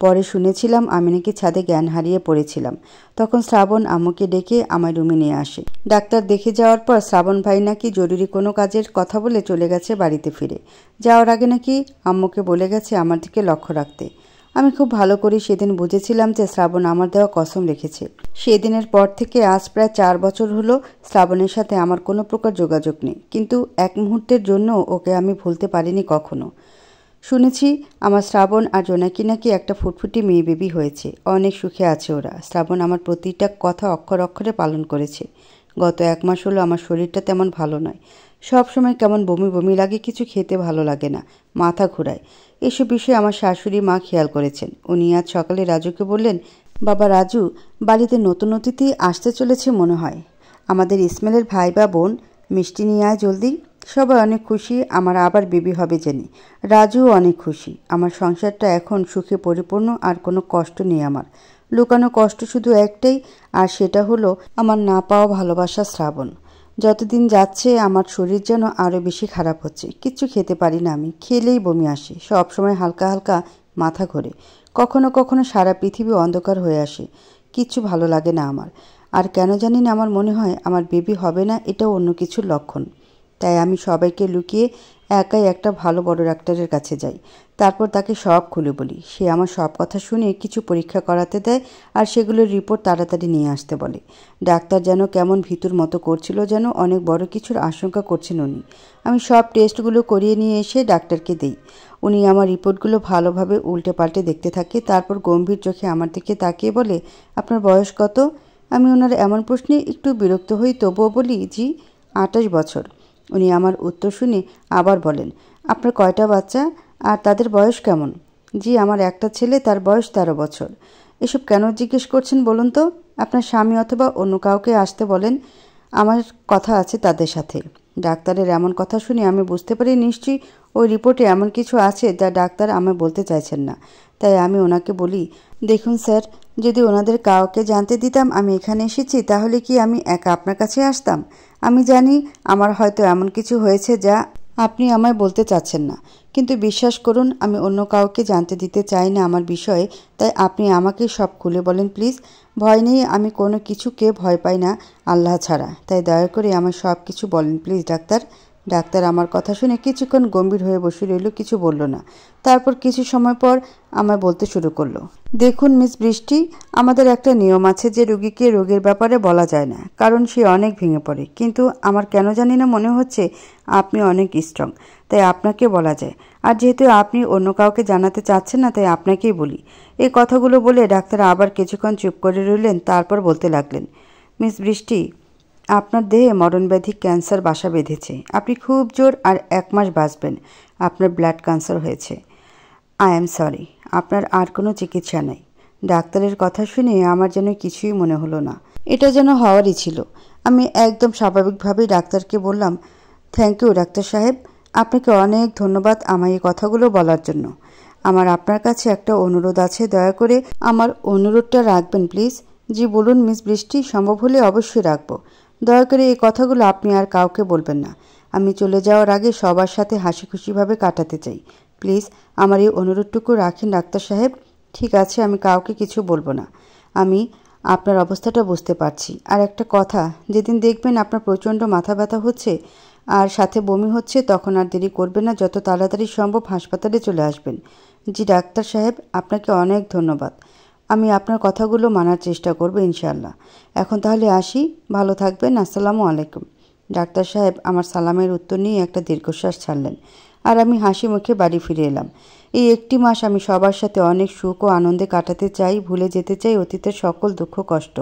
পরে শুনেছিলাম আমি নাকি ছাদে জ্ঞান হারিয়ে পড়েছিলাম। তখন শ্রাবণ আম্মুকে ডেকে আমার রুমে নিয়ে আসে। ডাক্তার দেখে যাওয়ার পর শ্রাবণ ভাই নাকি জরুরি কোনো কাজের কথা বলে চলে গেছে বাড়িতে ফিরে। যাওয়ার আগে নাকি আম্মুকে বলে গেছে আমার দিকে লক্ষ্য রাখতে। আমি খুব ভালো করে সেদিন বুঝেছিলাম যে শ্রাবণ আমার দেওয়া কসম রেখেছে। সেদিনের পর থেকে আজ প্রায় 4 বছর হলো শ্রাবণের সাথে আমার কোনো প্রকার যোগাযোগ নেই, কিন্তু এক মুহূর্তের জন্য ওকে আমি ভুলতে পারিনি কখনো। শুনেছি আমার শ্রাবণ আর জোনাকি নাকি একটা ফুটফুটি মেয়ে বেবি হয়েছে, অনেক সুখে আছে ওরা। শ্রাবণ আমার প্রতিটা কথা অক্ষর অক্ষরে পালন করেছে। গত 1 মাস হলো আমার শরীরটা তেমন ভালো নয়, সব সময় কেমন বমি বমি লাগে, কিছু খেতে ভালো লাগে না, মাথা ঘোরায়। এসব বিষয়ে আমার শাশুড়ি মা খেয়াল করেছেন। উনি আজ সকালে রাজুকে বললেন, বাবা রাজু, বাড়িতে নতুন অতিথি আসতে চলেছে মনে হয়, আমাদের ইসমাইলের ভাই বা বোন, মিষ্টি নিয়ে আয় জলদি। সবাই অনেক খুশি আমার আবার বেবি হবে জেনে। রাজুও অনেক খুশি, আমার সংসারটা এখন সুখে পরিপূর্ণ, আর কোনো কষ্ট নেই আমার। লুকানো কষ্ট শুধু একটাই, আর সেটা হলো আমার না পাওয়া ভালোবাসা শ্রাবণ। যতদিন যাচ্ছে আমার শরীর যেন আরও বেশি খারাপ হচ্ছে, কিচ্ছু খেতে পারি না আমি, খেলেই বমি আসে, সব সময় হালকা হালকা মাথা ঘোরে, কখনো কখনো সারা পৃথিবী অন্ধকার হয়ে আসে, কিচ্ছু ভালো লাগে না আমার। আর কেন জানি না আমার মনে হয় আমার বেবি হবে না, এটাও অন্য কিছুর লক্ষণ। তাই আমি সবাইকে লুকিয়ে একাই একটা ভালো বড় ডাক্তারের কাছে যাই, তারপর তাকে সব খুলে বলি। সে আমার সব কথা শুনে কিছু পরীক্ষা করাতে দেয়, আর সেগুলোর রিপোর্ট তাড়াতাড়ি নিয়ে আসতে বলে। ডাক্তার যেন কেমন ভীতুর মতো করছিল, যেন অনেক বড় কিছুর আশঙ্কা করছেন উনি। আমি সব টেস্টগুলো করিয়ে নিয়ে এসে ডাক্তারকে দিই। উনি আমার রিপোর্টগুলো ভালোভাবে উল্টে পাল্টে দেখতে থাকে, তারপর গম্ভীর চোখে আমার দিকে তাকিয়ে বলে, আপনার বয়স কত? আমি ওনার এমন প্রশ্নে একটু বিরক্ত হই, তবুও বলি, জি 28 বছর। উনি আমার উত্তর শুনে আবার বলেন, আপনার কয়টা বাচ্চা আর তাদের বয়স কেমন? জি আমার একটা ছেলে, তার বয়স 13 বছর। এসব কেন জিজ্ঞেস করছেন বলুন তো? আপনার স্বামী অথবা অন্য কাউকে আসতে বলেন, আমার কথা আছে তাদের সাথে। ডাক্তারের এমন কথা শুনে আমি বুঝতে পারি নিশ্চয়ই ওই রিপোর্টে এমন কিছু আছে যা ডাক্তার আমায় বলতে চাইছেন না। তাই আমি ওনাকে বলি, দেখুন স্যার, যদি ওনাদের কাউকে জানতে দিতাম আমি এখানে এসেছি, তাহলে কি আমি একা আপনার কাছে আসতাম? আমি জানি আমার হয়তো এমন কিছু হয়েছে যা আপনি আমায় বলতে চাচ্ছেন না, কিন্তু বিশ্বাস করুন আমি অন্য কাউকে জানতে দিতে চাই না আমার বিষয়ে। তাই আপনি আমাকে সব খুলে বলেন প্লিজ। ভয় নেই, আমি কোনো কিছুকে ভয় পাই না আল্লাহ ছাড়া। তাই দয়া করে আমার সব কিছু বলেন প্লিজ ডাক্তার। ডাক্তার আমার কথা শুনে কিছুক্ষণ গম্ভীর হয়ে বসে রইল, কিছু বলল না। তারপর কিছু সময় পর আমায় বলতে শুরু করলো, দেখুন মিস বৃষ্টি, আমাদের একটা নিয়ম আছে যে রোগীকে রোগের ব্যাপারে বলা যায় না, কারণ সে অনেক ভেঙে পড়ে। কিন্তু আমার কেন জানি না মনে হচ্ছে আপনি অনেক স্ট্রং, তাই আপনাকে বলা যায়। আর যেহেতু আপনি অন্য কাউকে জানাতে চাচ্ছেন না, তাই আপনাকেই বলি। এই কথাগুলো বলে ডাক্তার আবার কিছুক্ষণ চুপ করে রইলেন, তারপর বলতে লাগলেন, মিস বৃষ্টি, আপনার দেহে মরণব্যাধি ক্যান্সার বাসা বেঁধেছে। আপনি খুব জোর আর 1 মাস বাঁচবেন। আপনার ব্লাড ক্যান্সার হয়েছে। আই এম সরি, আপনার আর কোনো চিকিৎসা নেই। ডাক্তারের কথা শুনে আমার যেন কিছুই মনে হলো না, এটা যেন হওয়ারই ছিল। আমি একদম স্বাভাবিকভাবেই ডাক্তারকে বললাম, থ্যাংক ইউ ডাক্তার সাহেব, আপনাকে অনেক ধন্যবাদ আমায় এই কথাগুলো বলার জন্য। আমার আপনার কাছে একটা অনুরোধ আছে, দয়া করে আমার অনুরোধটা রাখবেন প্লিজ। জি বলুন মিস বৃষ্টি, সম্ভব হলে অবশ্যই রাখবো। দয়া করে এই কথাগুলো আপনি আর কাউকে বলবেন না। আমি চলে যাওয়ার আগে সবার সাথে হাসি খুশিভাবে কাটাতে চাই। প্লিজ আমার এই অনুরোধটুকু রাখেন ডাক্তার সাহেব। ঠিক আছে, আমি কাউকে কিছু বলবো না। আমি আপনার অবস্থাটা বুঝতে পারছি। আর একটা কথা, যেদিন দেখবেন আপনার প্রচণ্ড মাথা ব্যথা হচ্ছে আর সাথে বমি হচ্ছে, তখন আর দেরি করবেন না, যত তাড়াতাড়ি সম্ভব হাসপাতালে চলে আসবেন। জি ডাক্তার সাহেব, আপনাকে অনেক ধন্যবাদ। আমি আপনার কথাগুলো মানার চেষ্টা করব ইনশাআল্লাহ। এখন তাহলে আসি, ভালো থাকবেন, আসসালামু আলাইকুম। ডাক্তার সাহেব আমার সালামের উত্তর নিয়ে একটা দীর্ঘশ্বাস ছাড়লেন। আর আমি হাসি মুখে বাড়ি ফিরে এলাম। এই একটি মাস আমি সবার সাথে অনেক সুখ ও আনন্দে কাটাতে চাই, ভুলে যেতে চাই অতীতের সকল দুঃখ কষ্ট।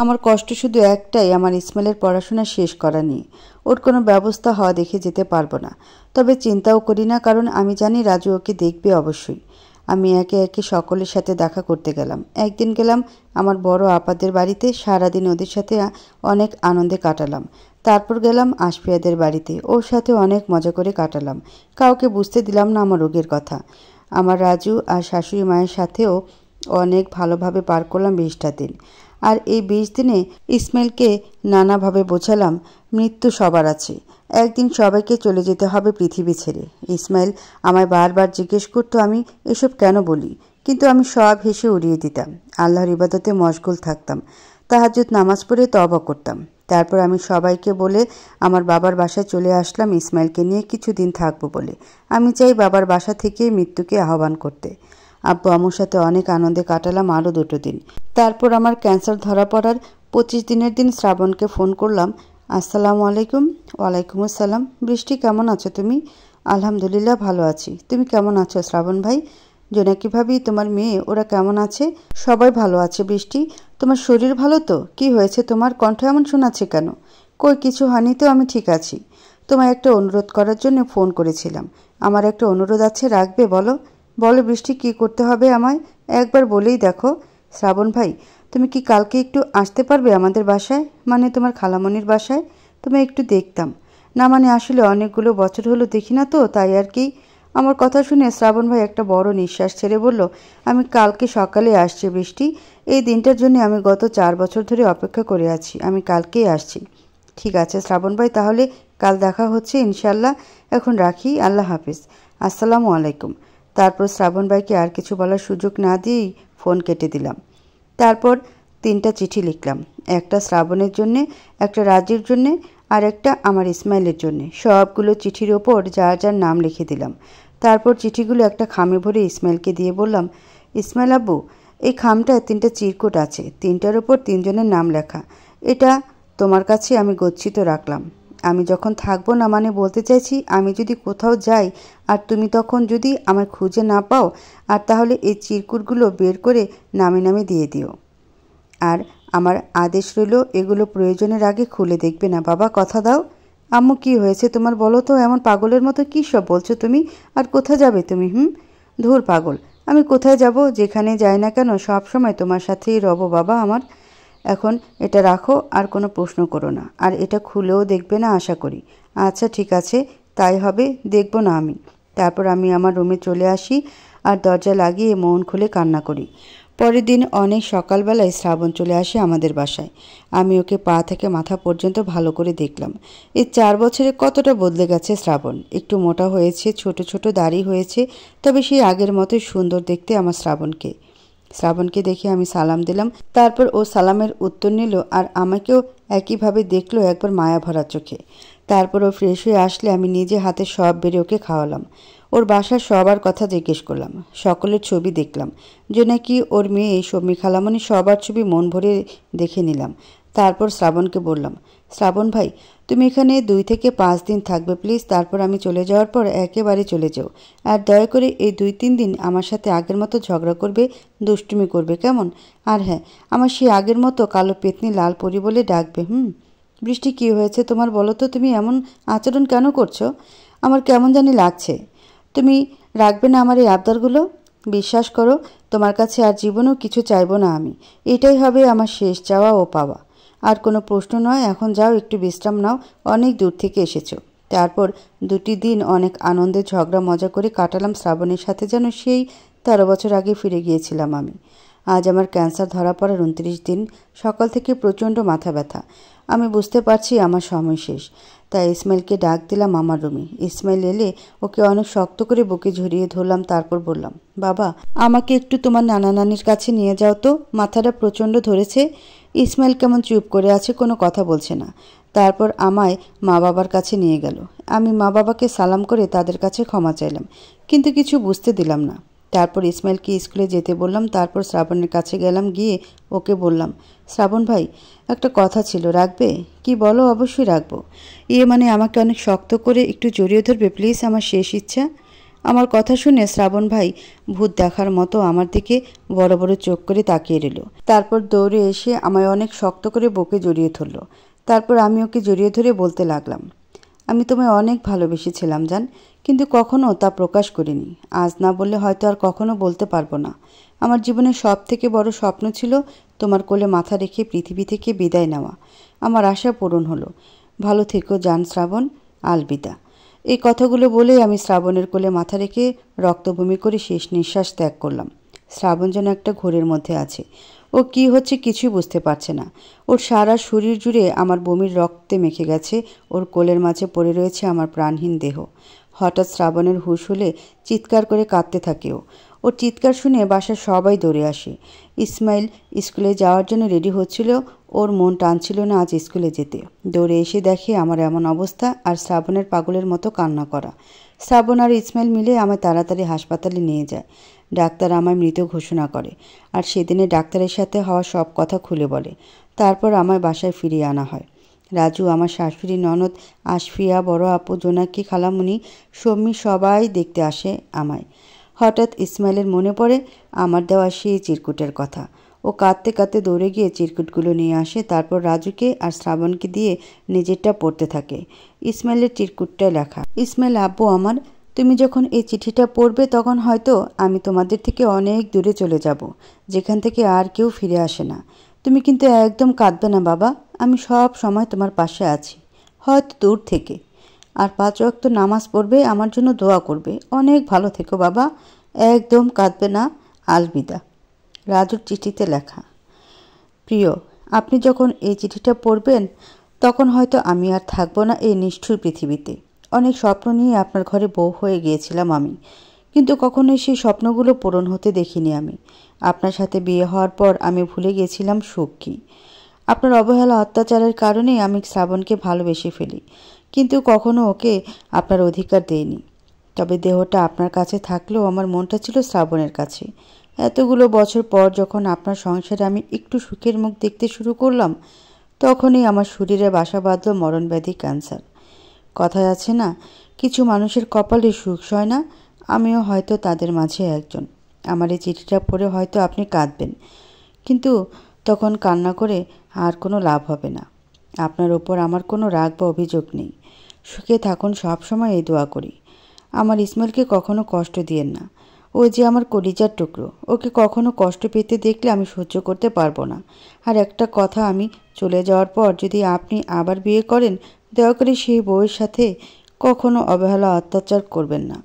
আমার কষ্ট শুধু একটাই, আমার ইসমাইলের পড়াশোনা শেষ করা নিয়ে। ওর কোনো ব্যবস্থা হওয়া দেখে যেতে পারবো না, তবে চিন্তাও করি না, কারণ আমি জানি রাজু ওকে দেখবে অবশ্যই। আমি একে একে সকলের সাথে দেখা করতে গেলাম। একদিন গেলাম আমার বড় আপাদের বাড়িতে, সারাদিন ওদের সাথে অনেক আনন্দে কাটালাম। তারপর গেলাম আশফিয়াদের বাড়িতে, ওর সাথে অনেক মজা করে কাটালাম। কাউকে বুঝতে দিলাম না আমার রোগের কথা। আমার রাজু আর শাশুড়ি মায়ের সাথেও অনেক ভালোভাবে পার করলাম 20টা দিন। আর এই 20 দিনে ইসমাইলকে নানাভাবে বোঝালাম মৃত্যু সবার আছে, একদিন সবাইকে চলে যেতে হবে পৃথিবী ছেড়ে। ইসমাইল আমায় বারবার জিজ্ঞেস করতো আমি এসব কেন বলি, কিন্তু আমি সব হেসে উড়িয়ে দিতাম। আল্লাহর ইবাদতে মশগুল থাকতাম, তাহাজ্জুদ নামাজ পড়ে তওবা করতাম। তারপর আমি সবাইকে বলে আমার বাবার বাসায় চলে আসলাম ইসমাইলকে নিয়ে কিছুদিন থাকবো বলে। আমি চাই বাবার বাসা থেকে মৃত্যুকে আহ্বান করতে। আব্বু আম্মুর সাথে অনেক আনন্দে কাটালাম আরও 2টো দিন। তারপর আমার ক্যান্সার ধরা পড়ার 25 দিনের দিন শ্রাবণকে ফোন করলাম। আসসালামু আলাইকুম। ওয়ালাইকুম আসসালাম। বৃষ্টি, কেমন আছো তুমি? আলহামদুলিল্লাহ ভালো আছি। তুমি কেমন আছো শ্রাবণ ভাই? জোনাকি ভাবি, তোমার মেয়ে, ওরা কেমন আছে? সবাই ভালো আছে বৃষ্টি। তোমার শরীর ভালো তো? কি হয়েছে তোমার? কণ্ঠ এমন শোনাচ্ছে কেন? কই কিছু হয়নি তো, আমি ঠিক আছি। তোমায় একটা অনুরোধ করার জন্য ফোন করেছিলাম। আমার একটা অনুরোধ আছে, রাখবে? বলো। বলো বৃষ্টি, কি করতে হবে আমায়? একবার বলেই দেখো। শ্রাবণ ভাই, তুমি কি কালকে একটু আসতে পারবে আমাদের বাসায়, মানে তোমার খালামণির বাসায়? তোমায় একটু দেখতাম। না মানে আসলে অনেকগুলো বছর হলো দেখি না তো, তাই আর কি। আমার কথা শুনে শ্রাবণ ভাই একটা বড় নিঃশ্বাস ছেড়ে বলল, আমি কালকে সকালে আসছি বৃষ্টি। এই দিনটার জন্য আমি গত 4 বছর ধরে অপেক্ষা করে আছি। আমি কালকেই আসছি। ঠিক আছে শ্রাবণ ভাই, তাহলে কাল দেখা হচ্ছে ইনশাল্লাহ। এখন রাখি, আল্লাহ হাফিজ। আসসালামু আলাইকুম। তারপর শ্রাবণ ভাইকে আর কিছু বলার সুযোগ না দিয়েই ফোন কেটে দিলাম। তারপর 3টা চিঠি লিখলাম, একটা শ্রাবণের জন্যে, একটা রাজির জন্যে, আর একটা আমার ইসমাইলের জন্যে। সবগুলো চিঠির ওপর যার যার নাম লিখে দিলাম। তারপর চিঠিগুলো একটা খামে ভরে ইসমাইলকে দিয়ে বললাম, ইসমাইল আব্বু, এই খামটায় 3টা চিরকুট আছে, 3টার ওপর 3 জনের নাম লেখা। এটা তোমার কাছে আমি গচ্ছিত রাখলাম। আমি যখন থাকবো না, মানে বলতে চাইছি আমি যদি কোথাও যাই আর তুমি তখন যদি আমায় খুঁজে না পাও, আর তাহলে এই চিরকুটগুলো বের করে নামে নামে দিয়ে দিও। আর আমার আদেশ রইল, এগুলো প্রয়োজনের আগে খুলে দেখবে না বাবা, কথা দাও। আম্মু, কি হয়েছে তোমার বলো তো? এমন পাগলের মতো কী সব বলছো তুমি? আর কোথায় যাবে তুমি? ধুর পাগল, আমি কোথায় যাব? যেখানে যাই না কেন সব সময় তোমার সাথেই রব বাবা আমার। এখন এটা রাখো, আর কোনো প্রশ্ন করো না, আর এটা খুলেও দেখবে না আশা করি। আচ্ছা ঠিক আছে, তাই হবে, দেখব না আমি। তারপর আমি আমার রুমে চলে আসি আর দরজা লাগিয়ে মন খুলে কান্না করি। পরের দিন অনেক সকালবেলায় শ্রাবণ চলে আসে আমাদের বাসায়। আমি ওকে পা থেকে মাথা পর্যন্ত ভালো করে দেখলাম। এই 4 বছরে কতটা বদলে গেছে শ্রাবণ। একটু মোটা হয়েছে, ছোট ছোট দাড়ি হয়েছে, তবে সেই আগের মতোই সুন্দর দেখতে আমার শ্রাবণকে। শ্রাবণকে দেখে আমি সালাম দিলাম। তারপর ও সালামের উত্তর নিল আর আমাকেও একইভাবে দেখলো একবার মায়া ভরা চোখে। তারপর ও ফ্রেশ হয়ে আসলে আমি নিজে হাতে সব বেড়ে ওকে খাওয়ালাম। ওর বাসার সবার কথা জিজ্ঞেস করলাম, সকলের ছবি দেখলাম। জোনাকি, ওর মেয়ে শম্মী খালামণি, সবার ছবি মন ভরে দেখে নিলাম। তারপর শ্রাবণকে বললাম, শ্রাবণ ভাই, তুমি এখানে 2 থেকে 5 দিন থাকবে প্লিজ। তারপর আমি চলে যাওয়ার পর একেবারে চলে যাও। আর দয়া করে এই 2-3 দিন আমার সাথে আগের মতো ঝগড়া করবে, দুষ্টুমি করবে, কেমন? আর হ্যাঁ, আমার সেই আগের মতো কালো পেতনি লাল পরি বলে ডাকবে। বৃষ্টি, কী হয়েছে তোমার বলো তো? তুমি এমন আচরণ কেন করছো? আমার কেমন জানি লাগছে। তুমি রাখবে না আমার এই আবদারগুলো? বিশ্বাস করো, তোমার কাছে আর জীবনেও কিছু চাইবো না আমি। এটাই হবে আমার শেষ চাওয়া ও পাওয়া। আর কোনো প্রশ্ন নয়, এখন যাও, একটু বিশ্রাম নাও, অনেক দূর থেকে এসেছো। তারপর 2টি দিন অনেক আনন্দে ঝগড়া মজা করে কাটালাম শ্রাবণের সাথে, যেন সেই 13 বছর আগে ফিরে গিয়েছিলাম আমি। আজ আমার ক্যান্সার ধরা পড়ার 29 দিন। সকাল থেকে প্রচণ্ড মাথা ব্যথা। আমি বুঝতে পারছি আমার সময় শেষ। তাই ইসমাইলকে ডাক দিলাম আমার রুমে। ইসমাইল এলে ওকে অনেক শক্ত করে বুকে ঝরিয়ে ধরলাম। তারপর বললাম, বাবা, আমাকে একটু তোমার নানা নানির কাছে নিয়ে যাও তো, মাথাটা প্রচণ্ড ধরেছে। ইসমাইল কেমন চুপ করে আছে, কোনো কথা বলছে না। তারপর আমায় মা বাবার কাছে নিয়ে গেল। আমি মা বাবাকে সালাম করে তাদের কাছে ক্ষমা চাইলাম, কিন্তু কিছু বুঝতে দিলাম না। তারপর ইসমাইলকে স্কুলে যেতে বললাম। তারপর শ্রাবণের কাছে গেলাম, গিয়ে ওকে বললাম, শ্রাবণ ভাই, একটা কথা ছিল, রাখবে? কি বলো? অবশ্যই রাখবো। মানে আমাকে অনেক শক্ত করে একটু জড়িয়ে ধরবে প্লিজ, আমার শেষ ইচ্ছা। আমার কথা শুনে শ্রাবণ ভাই ভূত দেখার মতো আমার দিকে বড় বড় চোখ করে তাকিয়ে রইল। তারপর দৌড়ে এসে আমায় অনেক শক্ত করে বুকে জড়িয়ে ধরল। তারপর আমি ওকে জড়িয়ে ধরে বলতে লাগলাম, আমি তোমায় অনেক ভালোবেসেছিলাম জান, কিন্তু কখনো তা প্রকাশ করিনি। আজ না বললে হয়তো আর কখনো বলতে পারবো না। আমার জীবনের সব থেকে বড় স্বপ্ন ছিল তোমার কোলে মাথা রেখে পৃথিবী থেকে বিদায় নেওয়া। আমার আশা পূরণ হলো। ভালো থেকো জান শ্রাবণ, আলবিদা। এই কথাগুলো বলেই আমি শ্রাবণের কোলে মাথা রেখে রক্তভূমি করে শেষ নিঃশ্বাস ত্যাগ করলাম। শ্রাবণ যেন একটা ঘোরের মধ্যে আছে। ও কি হচ্ছে কিছুই বুঝতে পারছে না। ওর সারা শরীর জুড়ে আমার বমির রক্তে মেখে গেছে। ওর কোলের মাঝে পড়ে রয়েছে আমার প্রাণহীন দেহ। হঠাৎ শ্রাবণের হুঁশ হলে চিৎকার করে কাঁদতে থাকে ও। ওর চিৎকার শুনে বাসার সবাই দৌড়ে আসে। ইসমাইল স্কুলে যাওয়ার জন্য রেডি হচ্ছিল। ওর মন টানছিল না আজ স্কুলে যেতে। দৌড়ে এসে দেখে আমার এমন অবস্থা, আর শ্রাবণের পাগলের মতো কান্না করা। শ্রাবণ আর ইসমাইল মিলে আমায় তাড়াতাড়ি হাসপাতালে নিয়ে যায়। ডাক্তার আমায় মৃত ঘোষণা করে, আর সেদিনে ডাক্তারের সাথে হওয়া সব কথা খুলে বলে। তারপর আমায় বাসায় ফিরিয়ে আনা হয়। রাজু, আমার শাশুড়ি, ননদ, আশফিয়া, বড় আপু, জোনাকি, খালামুনি, শম্মি সবাই দেখতে আসে আমায়। হঠাৎ ইসমাইলের মনে পড়ে আমার দেওয়া সেই চিরকুটের কথা। ও কাঁদতে কাঁদতে দৌড়ে গিয়ে চিরকুটগুলো নিয়ে আসে। তারপর রাজুকে আর শ্রাবণকে দিয়ে নিজেরটা পড়তে থাকে। ইসমাইলের চিরকুটটায় লেখা, ইসমাইল আব্বু আমার, তুমি যখন এই চিঠিটা পড়বে তখন হয়তো আমি তোমাদের থেকে অনেক দূরে চলে যাব, যেখান থেকে আর কেউ ফিরে আসে না। তুমি কিন্তু একদম কাঁদবে না বাবা, আমি সব সময় তোমার পাশে আছি, হয়তো দূর থেকে। আর 5 ওয়াক্ত নামাজ পড়বে, আমার জন্য দোয়া করবে। অনেক ভালো থেকো বাবা, একদম কাঁদবে না, আলবিদা। রাজুর চিঠিতে লেখা, প্রিয়, আপনি যখন এই চিঠিটা পড়বেন তখন হয়তো আমি আর থাকবো না এই নিষ্ঠুর পৃথিবীতে। অনেক স্বপ্ন নিয়ে আপনার ঘরে বউ হয়ে গিয়েছিলাম আমি, কিন্তু কখনোই সেই স্বপ্নগুলো পূরণ হতে দেখিনি আমি। আপনার সাথে বিয়ে হওয়ার পর আমি ভুলে গিয়েছিলাম সুখ কী। আপনার অবহেলা অত্যাচারের কারণেই আমি শ্রাবণকে ভালোবেসে ফেলি, কিন্তু কখনো ওকে আপনার অধিকার দেইনি। তবে দেহটা আপনার কাছে থাকলেও আমার মনটা ছিল শ্রাবণের কাছে। এতগুলো বছর পর যখন আপনার সংসারে আমি একটু সুখের মুখ দেখতে শুরু করলাম, তখনই আমার শরীরে বাসা বাঁধল মরণব্যাধি ক্যান্সার। কথায় আছে না, কিছু মানুষের কপালে সুখ সয় না, আমিও হয়তো তাদের মাঝে একজন। আমার এই চিঠিটা পড়ে হয়তো আপনি কাঁদবেন, কিন্তু তখন কান্না করে আর কোনো লাভ হবে না। আপনার ওপর আমার কোনো রাগ বা অভিযোগ নেই। সুখে থাকুন, সবসময় এই দোয়া করি। আমার ইসমাইলকে কখনো কষ্ট দিয়েন না। ও যে আমার কলিজার টুকরো, ওকে কখনো কষ্ট পেতে দেখলে আমি সহ্য করতে পারবো না। আর একটা কথা, আমি চলে যাওয়ার পর যদি আপনি আবার বিয়ে করেন, দয়া করে সেই বউয়ের সাথে কখনো অবহেলা অত্যাচার করবেন না।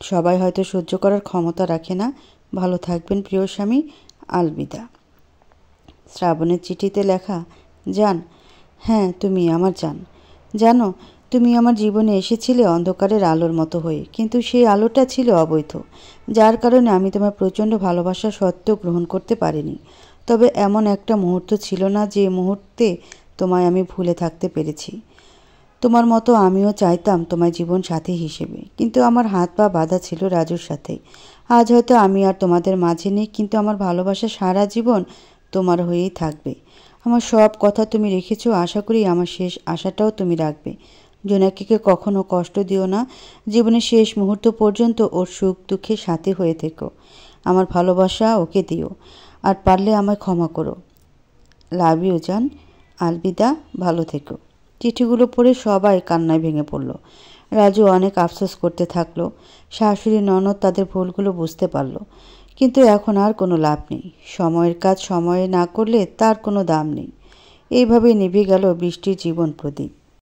সবাই হয়তো সহ্য করার ক্ষমতা রাখে না। ভালো থাকবেন প্রিয় স্বামী, আলবিদা। শ্রাবণের চিঠিতে লেখা, জান, হ্যাঁ তুমি আমার জান। জানো, তুমি আমার জীবনে এসেছিলে অন্ধকারের আলোর মতো হয়ে, কিন্তু সেই আলোটা ছিল অবৈধ, যার কারণে আমি তোমার প্রচণ্ড ভালোবাসা সত্ত্বেও গ্রহণ করতে পারিনি। তবে এমন একটা মুহূর্ত ছিল না যে মুহূর্তে তোমায় আমি ভুলে থাকতে পেরেছি। তোমার মতো আমিও চাইতাম তোমায় জীবন সাথী হিসেবে, কিন্তু আমার হাত পা বাঁধা ছিল রাজুর সাথে। আজ হয়তো আমি আর তোমাদের মাঝে নেই, কিন্তু আমার ভালোবাসা সারা জীবন তোমার হয়েই থাকবে। আমার সব কথা তুমি রেখেছো, আশা করি আমার শেষ আশাটাও তুমি রাখবে। জোনাকিকে কখনো কষ্ট দিও না। জীবনের শেষ মুহূর্ত পর্যন্ত ওর সুখ দুঃখে সাথী হয়ে থেকো। আমার ভালোবাসা ওকে দিও, আর পারলে আমায় ক্ষমা করো। লাভ ইউ জান, আলবিদা, ভালো থেকো। চিঠিগুলো পড়ে সবাই কান্নায় ভেঙে পড়ল। রাজু অনেক আফসোস করতে থাকলো। শাশুড়ি, ননদ তাদের ভুলগুলো বুঝতে পারল, কিন্তু এখন আর কোনো লাভ নেই। সময়ের কাজ সময়ে না করলে তার কোনো দাম নেই। এইভাবেই নিভে গেল বৃষ্টির জীবন প্রদীপ।